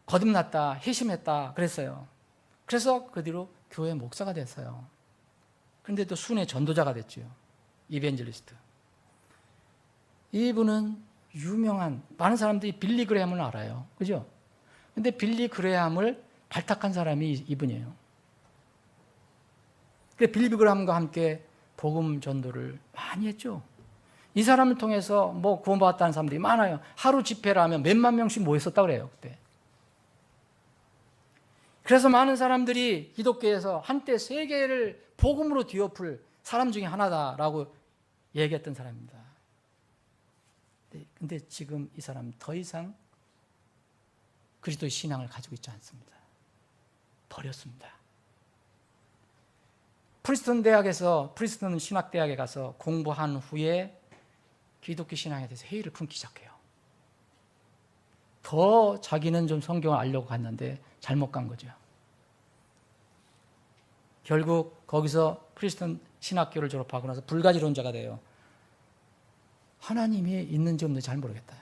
거듭났다, 회심했다 그랬어요. 그래서 그 뒤로 교회 목사가 됐어요. 그런데 또 순회 전도자가 됐죠. 이벤젤리스트. 이분은 유명한, 많은 사람들이 빌리 그레함을 알아요. 그죠? 근데 빌리 그레함을 발탁한 사람이 이분이에요. 그래서 빌리 그레함과 함께 복음 전도를 많이 했죠. 이 사람을 통해서 구원받았다는 사람들이 많아요. 하루 집회를 하면 몇만 명씩 모였었다고 그래요, 그때. 그래서 많은 사람들이 기독교에서 한때 세계를 복음으로 뒤엎을 사람 중에 하나다라고 얘기했던 사람입니다. 근데 지금 이 사람은 더 이상 그리스도의 신앙을 가지고 있지 않습니다. 버렸습니다. 프리스턴 신학대학에 가서 공부한 후에 기독교 신앙에 대해서 회의를 품기 시작해요. 더 자기는 좀 성경을 알려고 갔는데 잘못 간 거죠. 결국 거기서 프리스턴 신학교를 졸업하고 나서 불가지론자가 돼요. 하나님이 있는지 없는지 잘 모르겠다.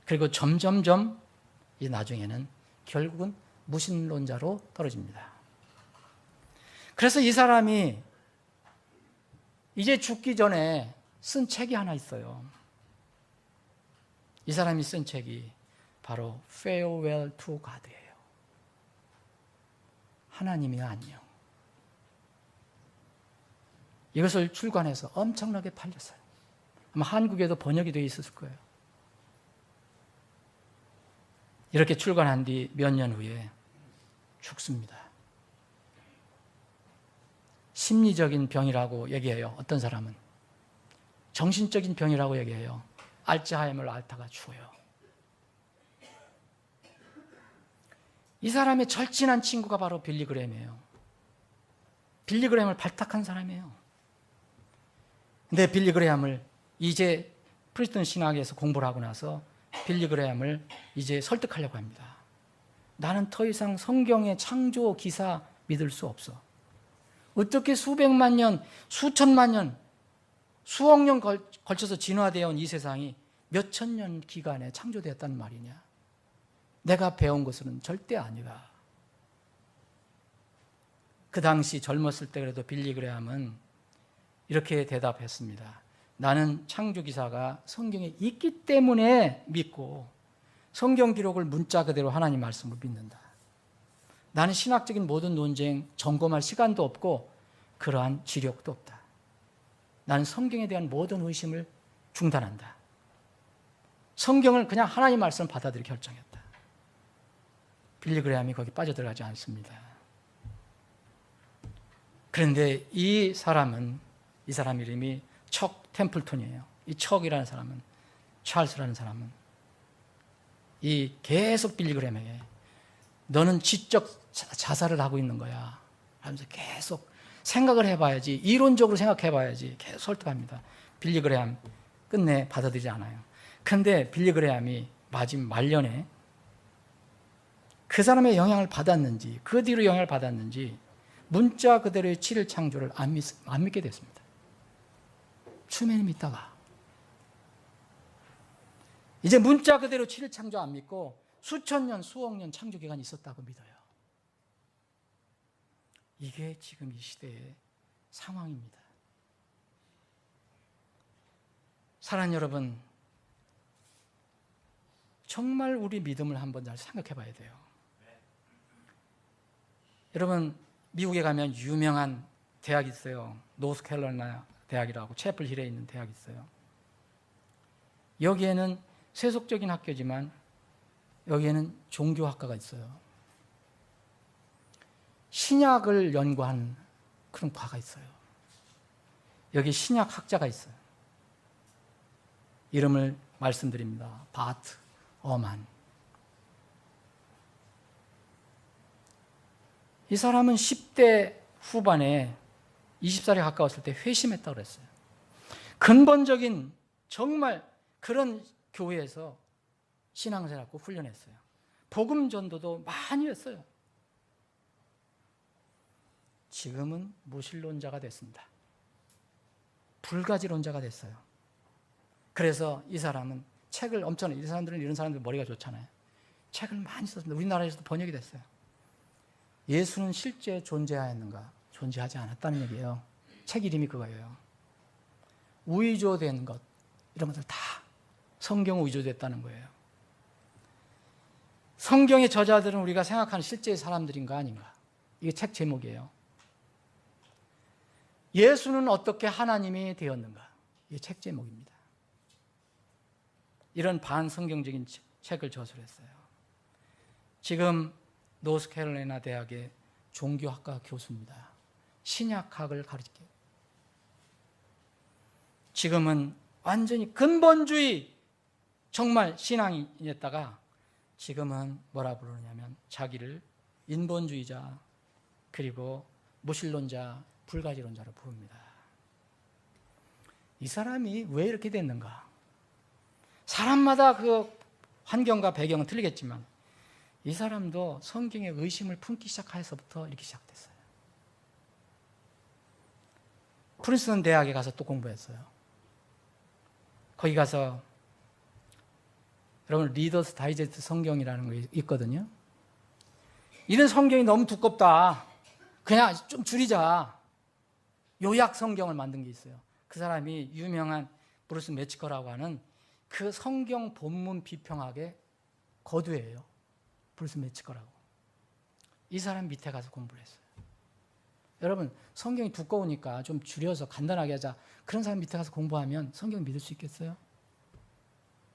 그리고 점점점 나중에는 결국은 무신론자로 떨어집니다. 그래서 이 사람이 이제 죽기 전에 쓴 책이 하나 있어요. 이 사람이 쓴 책이 바로 Farewell to God예요. 하나님의 안녕. 이것을 출간해서 엄청나게 팔렸어요. 아마 한국에도 번역이 되어 있었을 거예요. 이렇게 출간한 뒤 몇 년 후에 죽습니다. 심리적인 병이라고 얘기해요. 어떤 사람은 정신적인 병이라고 얘기해요. 알츠하이머를 앓다가 죽어요. 이 사람의 절친한 친구가 바로 빌리 그레함이에요. 빌리 그레함을 발탁한 사람이에요. 근데 빌리 그레함을 이제 프리스턴 신학에서 공부를 하고 나서 빌리 그레함을 이제 설득하려고 합니다. 나는 더 이상 성경의 창조 기사 믿을 수 없어. 어떻게 수백만 년, 수천만 년, 수억 년 걸쳐서 진화되어 온 이 세상이 몇천 년 기간에 창조되었단 말이냐. 내가 배운 것은 절대 아니다. 그 당시 젊었을 때 그래도 빌리 그레함은 이렇게 대답했습니다. 나는 창조기사가 성경에 있기 때문에 믿고 성경 기록을 문자 그대로 하나님 말씀을 믿는다. 나는 신학적인 모든 논쟁 점검할 시간도 없고 그러한 지력도 없다. 나는 성경에 대한 모든 의심을 중단한다. 성경을 그냥 하나님 말씀을 받아들이기 결정했다. 빌리 그레함이 거기 빠져들어가지 않습니다. 그런데 이 사람 이름이 척 템플턴이에요. 이 척이라는 사람은 찰스라는 사람은 이 계속 빌리그램에게 너는 지적 자살을 하고 있는 거야 하면서 계속 생각을 해봐야지, 이론적으로 생각해봐야지 계속 설득합니다. 빌리그램 끝내 받아들이지 않아요. 그런데 빌리그램이 마지막 말년에 그 사람의 영향을 받았는지, 그 뒤로 영향을 받았는지 문자 그대로의 7일 창조를 안 믿게 됐습니다. 처음에는 믿다가 이제 문자 그대로 7일 창조 안 믿고 수천 년, 수억 년 창조 기간이 있었다고 믿어요. 이게 지금 이 시대의 상황입니다. 사랑하는 여러분, 정말 우리 믿음을 한번 잘 생각해 봐야 돼요. 여러분, 미국에 가면 유명한 대학이 있어요. 노스캐롤라이나 대학이라고 채플 힐에 있는 대학이 있어요. 여기에는 세속적인 학교지만 여기에는 종교학과가 있어요. 신약을 연구한 그런 과가 있어요. 여기 신약학자가 있어요. 이름을 말씀드립니다. 바트 어만. 이 사람은 10대 후반에 20살에 가까웠을 때 회심했다고 그랬어요. 근본적인 정말 그런 교회에서 신앙생활을 하고 훈련했어요. 복음 전도도 많이 했어요. 지금은 무신론자가 됐습니다. 불가지론자가 됐어요. 그래서 이 사람은 책을 엄청나게, 이런 사람들 머리가 좋잖아요. 책을 많이 썼습니다. 우리나라에서도 번역이 됐어요. 예수는 실제 존재하였는가? 존재하지 않았다는 얘기예요. 책 이름이 그거예요. 위조된 것, 이런 것들 다 성경 위조됐다는 거예요. 성경의 저자들은 우리가 생각하는 실제의 사람들인가 아닌가? 이게 책 제목이에요. 예수는 어떻게 하나님이 되었는가? 이게 책 제목입니다. 이런 반성경적인 책을 저술했어요. 지금 노스캐롤라이나 대학의 종교학과 교수입니다. 신약학을 가르치게. 지금은 완전히 근본주의 정말 신앙이었다가 지금은 뭐라 부르냐면 자기를 인본주의자 그리고 무신론자, 불가지론자로 부릅니다. 이 사람이 왜 이렇게 됐는가? 사람마다 그 환경과 배경은 틀리겠지만 이 사람도 성경에 의심을 품기 시작해서부터 이렇게 시작됐어요. 프린스턴 대학에 가서 또 공부했어요. 거기 가서 여러분 리더스 다이제스트 성경이라는 거 있거든요. 이런 성경이 너무 두껍다. 그냥 좀 줄이자. 요약 성경을 만든 게 있어요. 그 사람이 유명한 브루스 매치커라고 하는 그 성경 본문 비평학의 거두예요. 브루스 매치커라고. 이 사람 밑에 가서 공부를 했어요. 여러분, 성경이 두꺼우니까 좀 줄여서 간단하게 하자. 그런 사람 밑에 가서 공부하면 성경 믿을 수 있겠어요?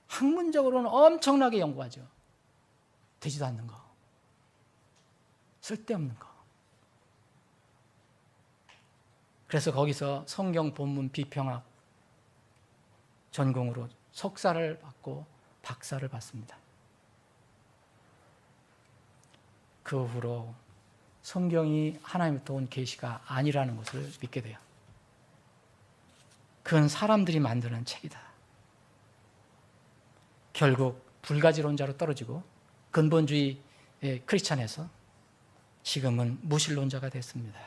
학문적으로는 엄청나게 연구하죠. 되지도 않는 거. 쓸데없는 거. 그래서 거기서 성경 본문 비평학 전공으로 석사를 받고 박사를 받습니다. 그 후로 성경이 하나님부터 온 계시가 아니라는 것을 믿게 돼요. 그건 사람들이 만드는 책이다. 결국 불가지론자로 떨어지고 근본주의 크리스찬에서 지금은 무신론자가 됐습니다.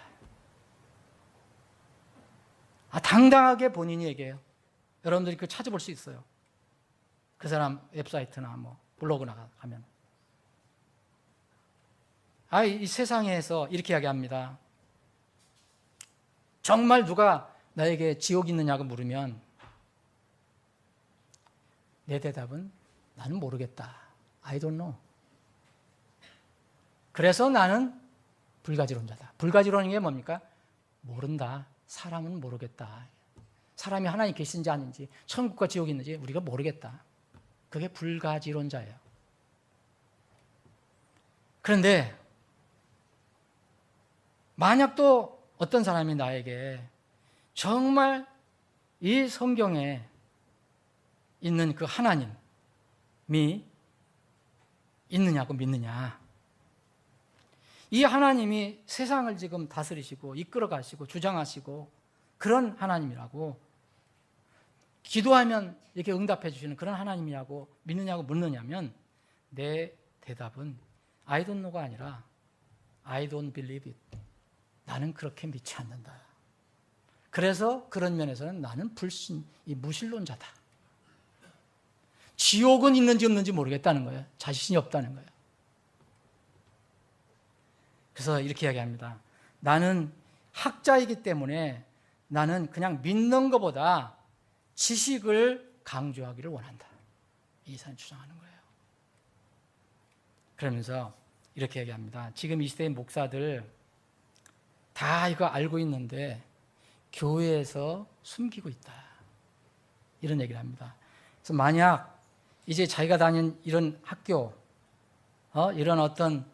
당당하게 본인이 얘기해요. 여러분들이 그거 찾아볼 수 있어요. 그 사람 웹사이트나 뭐 블로그나 가면. 이 세상에서 이렇게 이야기합니다. 정말 누가 나에게 지옥이 있느냐고 물으면 내 대답은 나는 모르겠다. I don't know. 그래서 나는 불가지론자다. 불가지론인 게 뭡니까? 모른다. 사람은 모르겠다. 사람이 하나님 계신지 아닌지, 천국과 지옥이 있는지 우리가 모르겠다. 그게 불가지론자예요. 그런데 만약 또 어떤 사람이 나에게 정말 이 성경에 있는 그 하나님이 있느냐고 믿느냐. 이 하나님이 세상을 지금 다스리시고 이끌어 가시고 주장하시고 그런 하나님이라고, 기도하면 이렇게 응답해 주시는 그런 하나님이라고 믿느냐고 묻느냐면, 내 대답은 I don't know가 아니라 I don't believe it. 나는 그렇게 믿지 않는다. 그래서 그런 면에서는 나는 이 무신론자다. 지옥은 있는지 없는지 모르겠다는 거예요. 자신이 없다는 거예요. 그래서 이렇게 이야기합니다. 나는 학자이기 때문에 나는 그냥 믿는 것보다 지식을 강조하기를 원한다. 이 사람이 주장하는 거예요. 그러면서 이렇게 얘기합니다. 지금 이 시대의 목사들 다 이거 알고 있는데 교회에서 숨기고 있다. 이런 얘기를 합니다. 그래서 만약 이제 자기가 다닌 이런 학교, 이런 어떤,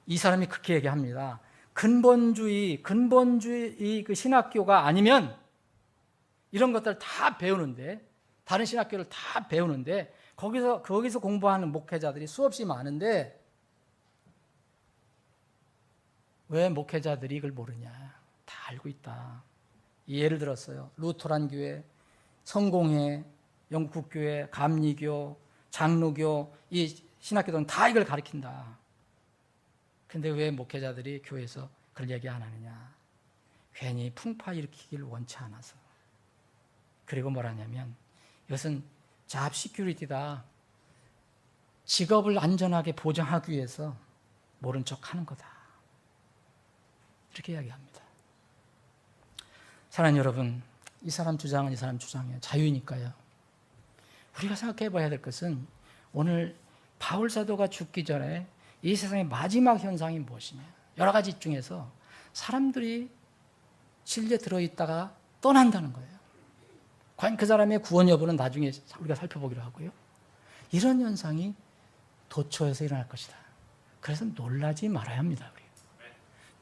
이 사람이 그렇게 얘기합니다. 근본주의 그 신학교가 아니면 이런 것들을 다 배우는데, 다른 신학교를 다 배우는데, 거기서 공부하는 목회자들이 수없이 많은데, 왜 목회자들이 이걸 모르냐? 다 알고 있다. 예를 들었어요. 루터란 교회, 성공회, 영국교회, 감리교, 장로교, 이 신학교들은 다 이걸 가르친다. 근데 왜 목회자들이 교회에서 그걸 얘기 안 하느냐? 괜히 풍파 일으키기를 원치 않아서. 그리고 뭐라냐면, 이것은 잡 시큐리티다. 직업을 안전하게 보장하기 위해서 모른 척 하는 거다. 이렇게 이야기합니다. 사랑하는 여러분, 이 사람 주장은 이 사람 주장이에요. 자유니까요. 우리가 생각해 봐야 될 것은, 오늘 바울 사도가 죽기 전에 이 세상의 마지막 현상이 무엇이냐. 여러 가지 중에서 사람들이 진리에 들어있다가 떠난다는 거예요. 과연 그 사람의 구원 여부는 나중에 우리가 살펴보기로 하고요. 이런 현상이 도처에서 일어날 것이다. 그래서 놀라지 말아야 합니다. 우리.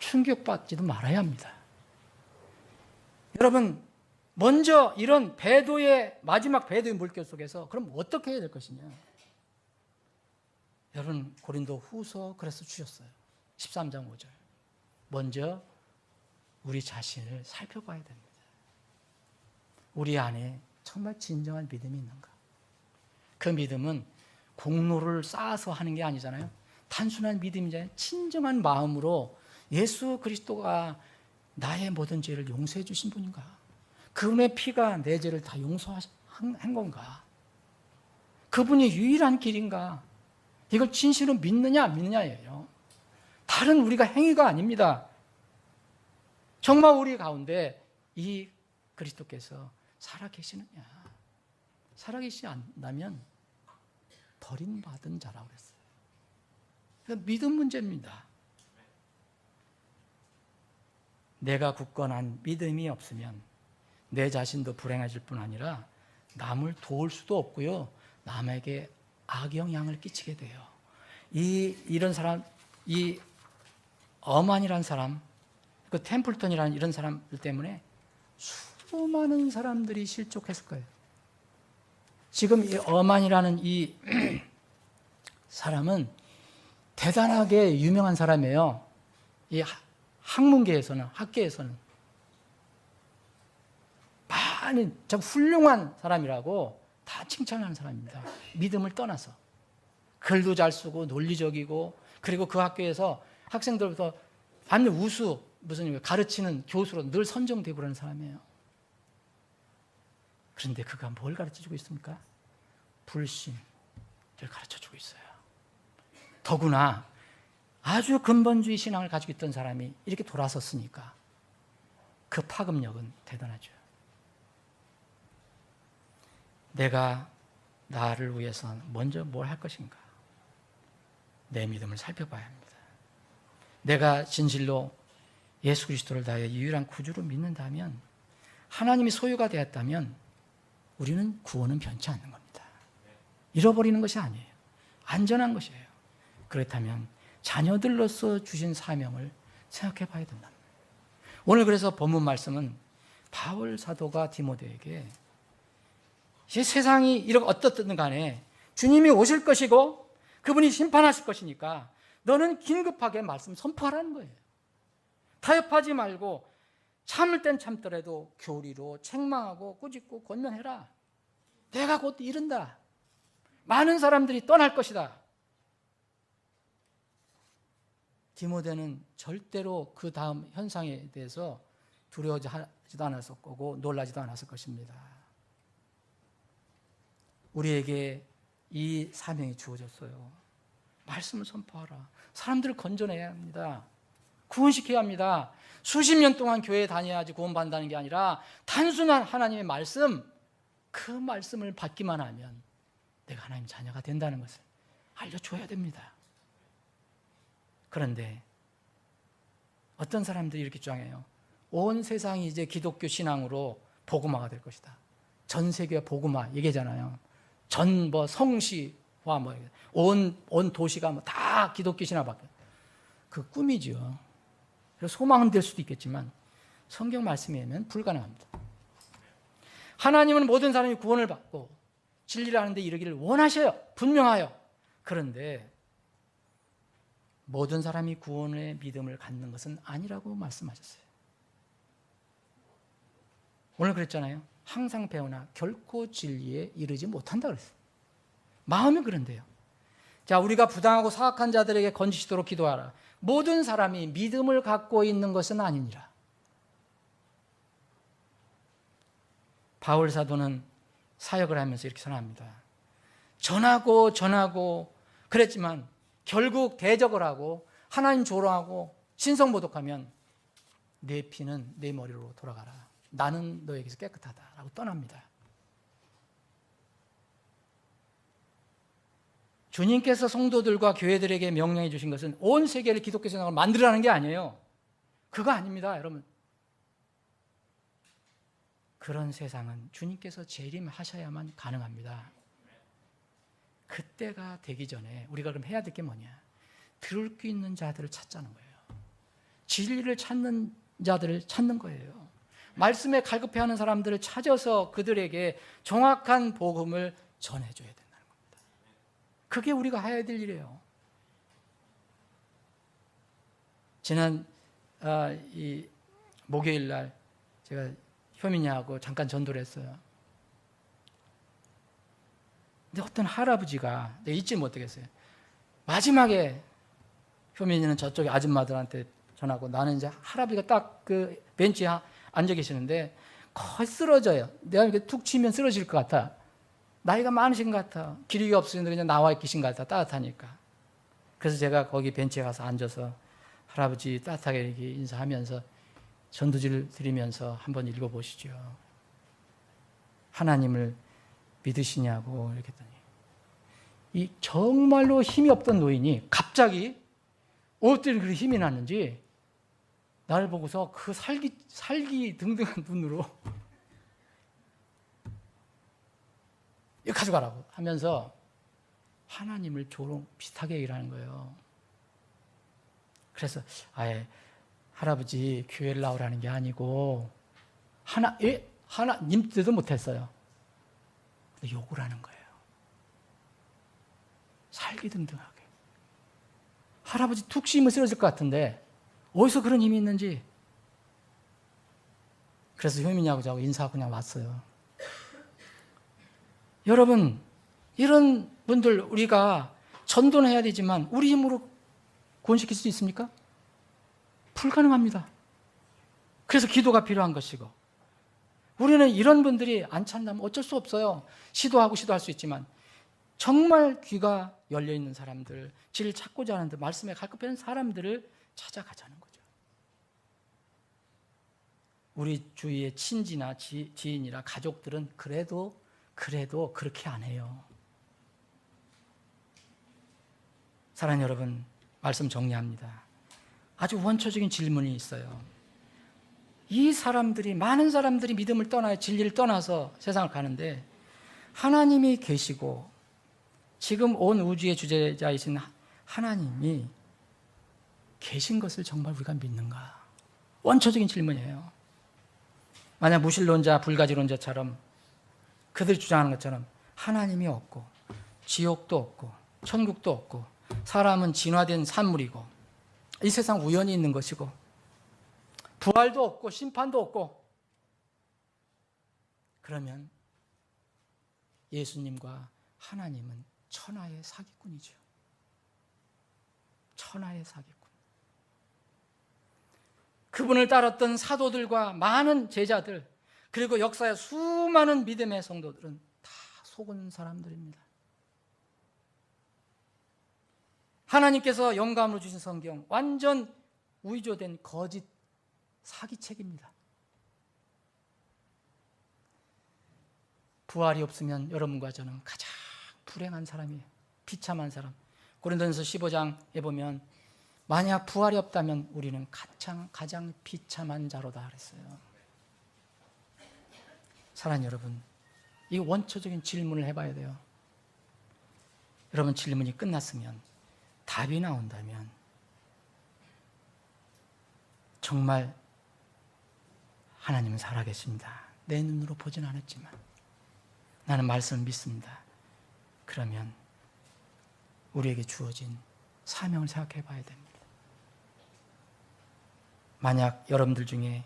충격받지도 말아야 합니다. 여러분, 먼저 이런 마지막 배도의 물결 속에서 그럼 어떻게 해야 될 것이냐. 여러분, 고린도 후서 그래서 주셨어요. 13장 5절. 먼저 우리 자신을 살펴봐야 됩니다. 우리 안에 정말 진정한 믿음이 있는가. 그 믿음은 공로를 쌓아서 하는 게 아니잖아요. 단순한 믿음이잖아요. 진정한 마음으로 예수 그리스도가 나의 모든 죄를 용서해 주신 분인가? 그분의 피가 내 죄를 다 용서한 건가? 그분이 유일한 길인가? 이걸 진실로 믿느냐 안 믿느냐예요. 다른 우리가 행위가 아닙니다. 정말 우리 가운데 이 그리스도께서 살아계시느냐? 살아계시지 않다면 버림받은 자라고 그랬어요. 믿음 문제입니다. 내가 굳건한 믿음이 없으면 내 자신도 불행해질 뿐 아니라 남을 도울 수도 없고요. 남에게 악영향을 끼치게 돼요. 이런 사람, 이 어만이라는 사람, 그 템플턴이라는 이런 사람들 때문에 수많은 사람들이 실족했을 거예요. 지금 이 어만이라는 이 사람은 대단하게 유명한 사람이에요. 이 학문계에서는, 학계에서는 많이 참 훌륭한 사람이라고 다 칭찬하는 사람입니다. 믿음을 떠나서 글도 잘 쓰고 논리적이고, 그리고 그 학교에서 학생들부터 완전 우수, 무슨 가르치는 교수로 늘 선정되고 그러는 사람이에요. 그런데 그가 뭘 가르쳐주고 있습니까? 불신을 가르쳐주고 있어요. 더구나 아주 근본주의 신앙을 가지고 있던 사람이 이렇게 돌아섰으니까 그 파급력은 대단하죠. 내가 나를 위해서 먼저 뭘 할 것인가? 내 믿음을 살펴봐야 합니다. 내가 진실로 예수 그리스도를 나의 유일한 구주로 믿는다면, 하나님이 소유가 되었다면 우리는 구원은 변치 않는 겁니다. 잃어버리는 것이 아니에요. 안전한 것이에요. 그렇다면 자녀들로서 주신 사명을 생각해 봐야 된다. 오늘 그래서 본문 말씀은 바울 사도가 디모데에게 이 세상이 이렇게 어떻든 간에 주님이 오실 것이고 그분이 심판하실 것이니까 너는 긴급하게 말씀 선포하라는 거예요. 타협하지 말고 참을 땐 참더라도 교리로 책망하고 꾸짖고 권면해라. 내가 곧 이른다. 많은 사람들이 떠날 것이다. 디모데는 절대로 그 다음 현상에 대해서 두려워하지도 않았을 거고 놀라지도 않았을 것입니다. 우리에게 이 사명이 주어졌어요. 말씀을 선포하라. 사람들을 건져내야 합니다. 구원시켜야 합니다. 수십 년 동안 교회에 다녀야지 구원받는다는 게 아니라 단순한 하나님의 말씀, 그 말씀을 받기만 하면 내가 하나님 자녀가 된다는 것을 알려줘야 됩니다. 그런데 어떤 사람들이 이렇게 주장해요. 온 세상이 이제 기독교 신앙으로 복음화가 될 것이다. 전 세계 복음화 얘기하잖아요. 전 성시화 온 도시가 다 기독교 신화밖에. 그 꿈이죠. 그래서 소망은 될 수도 있겠지만 성경 말씀에 의하면 불가능합니다. 하나님은 모든 사람이 구원을 받고 진리를 아는데 이르기를 원하셔요. 분명하여. 그런데 모든 사람이 구원의 믿음을 갖는 것은 아니라고 말씀하셨어요. 오늘 그랬잖아요. 항상 배우나 결코 진리에 이르지 못한다 그랬어요. 마음이 그런데요. 자, 우리가 부당하고 사악한 자들에게 건지시도록 기도하라. 모든 사람이 믿음을 갖고 있는 것은 아니니라. 바울 사도는 사역을 하면서 이렇게 선언합니다. 전하고 그랬지만 결국 대적을 하고 하나님 조롱하고 신성모독하면 내 피는 내 머리로 돌아가라. 나는 너에게서 깨끗하다라고 떠납니다. 주님께서 성도들과 교회들에게 명령해 주신 것은 온 세계를 기독교 신앙을 만들라는 게 아니에요. 그거 아닙니다, 여러분. 그런 세상은 주님께서 재림하셔야만 가능합니다. 그때가 되기 전에 우리가 그럼 해야 될 게 뭐냐? 들을 귀 있는 자들을 찾자는 거예요. 진리를 찾는 자들을 찾는 거예요. 말씀에 갈급해하는 사람들을 찾아서 그들에게 정확한 복음을 전해줘야 된다는 겁니다. 그게 우리가 해야 될 일이에요. 지난 이 목요일 날 제가 효민이하고 잠깐 전도를 했어요. 근데 어떤 할아버지가 내가 잊지 못하겠어요. 마지막에 효민이는 저쪽에 아줌마들한테 전하고 나는 이제 할아버지가 딱 그 벤치에 앉아 계시는데 거의 쓰러져요. 내가 이렇게 툭 치면 쓰러질 것 같아. 나이가 많으신 것 같아. 기력이 없으신데 그냥 나와 계신 것 같아. 따뜻하니까. 그래서 제가 거기 벤치에 가서 앉아서 할아버지 따뜻하게 이렇게 인사하면서 전도지를 드리면서 한번 읽어보시죠. 하나님을 믿으시냐고 이렇게 했더니 이 정말로 힘이 없던 노인이 갑자기 어떻게 그렇게 힘이 났는지 나를 보고서 그 살기 등등한 눈으로 이거 가져가라고 하면서 하나님을 조롱 비슷하게 얘기를 하는 거예요. 그래서 아예 할아버지 교회를 나오라는 게 아니고 하나님 뜻도 못했어요. 근데 욕을 하는 거예요. 살기등등하게. 할아버지 툭 씌면 쓰러질 것 같은데 어디서 그런 힘이 있는지. 그래서 효민이하고 저하고 인사하고 그냥 왔어요. 여러분, 이런 분들 우리가 전도는 해야 되지만 우리 힘으로 구원시킬 수 있습니까? 불가능합니다. 그래서 기도가 필요한 것이고, 우리는 이런 분들이 안 찬다면 어쩔 수 없어요. 시도할 수 있지만 정말 귀가 열려있는 사람들, 진리를 찾고자 하는 말씀에 갈급한 사람들을 찾아가자는 거죠. 우리 주위의 친지나 지인이나 가족들은 그래도 그렇게 안 해요. 사랑하는 여러분, 말씀 정리합니다. 아주 원초적인 질문이 있어요. 이 사람들이, 많은 사람들이 믿음을 떠나요. 진리를 떠나서 세상을 가는데 하나님이 계시고 지금 온 우주의 주재자이신 하나님이 계신 것을 정말 우리가 믿는가? 원초적인 질문이에요. 만약 무신론자, 불가지론자처럼 그들이 주장하는 것처럼 하나님이 없고 지옥도 없고 천국도 없고 사람은 진화된 산물이고 이 세상 우연히 있는 것이고 부활도 없고 심판도 없고, 그러면 예수님과 하나님은 천하의 사기꾼이죠. 천하의 사기꾼. 그분을 따랐던 사도들과 많은 제자들, 그리고 역사의 수많은 믿음의 성도들은 다 속은 사람들입니다. 하나님께서 영감으로 주신 성경, 완전 위조된 거짓 사기책입니다. 부활이 없으면 여러분과 저는 가장 불행한 사람이에요. 비참한 사람. 고린도전서 15장에 보면 만약 부활이 없다면 우리는 가장 비참한 자로다 그랬어요. 사랑하는 여러분, 이 원초적인 질문을 해봐야 돼요. 여러분, 질문이 끝났으면, 답이 나온다면 정말 하나님은 살아계십니다. 내 눈으로 보진 않았지만 나는 말씀을 믿습니다. 그러면 우리에게 주어진 사명을 생각해 봐야 됩니다. 만약 여러분들 중에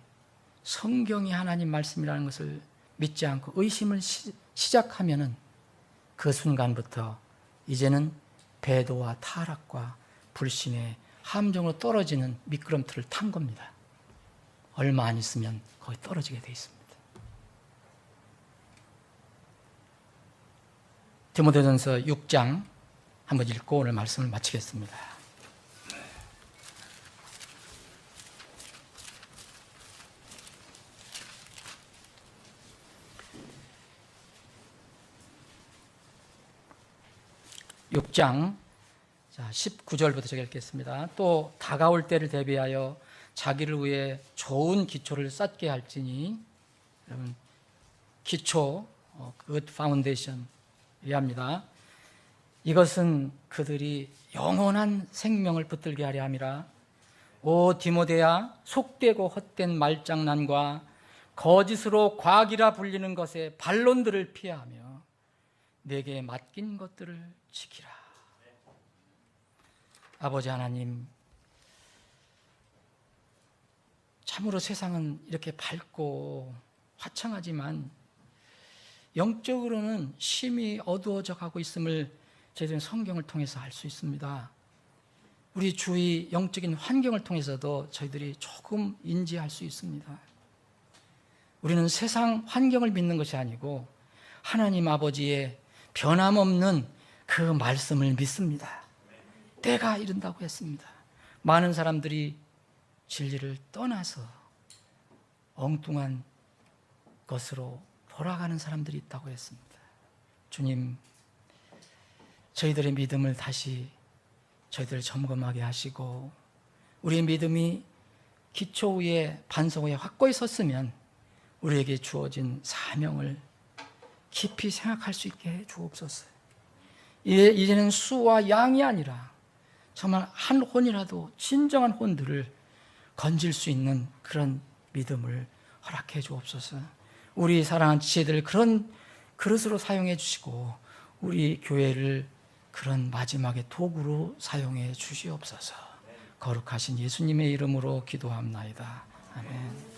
성경이 하나님 말씀이라는 것을 믿지 않고 의심을 시작하면은 그 순간부터 이제는 배도와 타락과 불신의 함정으로 떨어지는 미끄럼틀을 탄 겁니다. 얼마 안 있으면 거기 떨어지게 돼 있습니다. 디모데전서 6장 한번 읽고 오늘 말씀을 마치겠습니다. (6장) 19절부터 제가 읽겠습니다. 또 다가올 때를 대비하여 자기를 위해 좋은 기초를 쌓게 할지니, 여러분, 기초, good foundation 이해합니다. 이것은 그들이 영원한 생명을 붙들게 하려 함이라. 오 디모데야, 속되고 헛된 말장난과 거짓으로 과학이라 불리는 것에 반론들을 피하며 내게 맡긴 것들을 지키라. 아버지 하나님, 참으로 세상은 이렇게 밝고 화창하지만 영적으로는 심히 어두워져 가고 있음을 저희들은 성경을 통해서 알 수 있습니다. 우리 주위 영적인 환경을 통해서도 저희들이 조금 인지할 수 있습니다. 우리는 세상 환경을 믿는 것이 아니고 하나님 아버지의 변함없는 그 말씀을 믿습니다. 때가 이른다고 했습니다. 많은 사람들이 진리를 떠나서 엉뚱한 것으로 돌아가는 사람들이 있다고 했습니다. 주님, 저희들의 믿음을 다시 저희들을 점검하게 하시고, 우리의 믿음이 기초 위에 반석 위에 확고히 섰으면 우리에게 주어진 사명을 깊이 생각할 수 있게 해 주옵소서. 이제는 수와 양이 아니라 정말 한 혼이라도 진정한 혼들을 건질 수 있는 그런 믿음을 허락해 주옵소서. 우리 사랑하는 지체들을 그런 그릇으로 사용해 주시고 우리 교회를 그런 마지막의 도구로 사용해 주시옵소서. 거룩하신 예수님의 이름으로 기도합나이다. 아멘.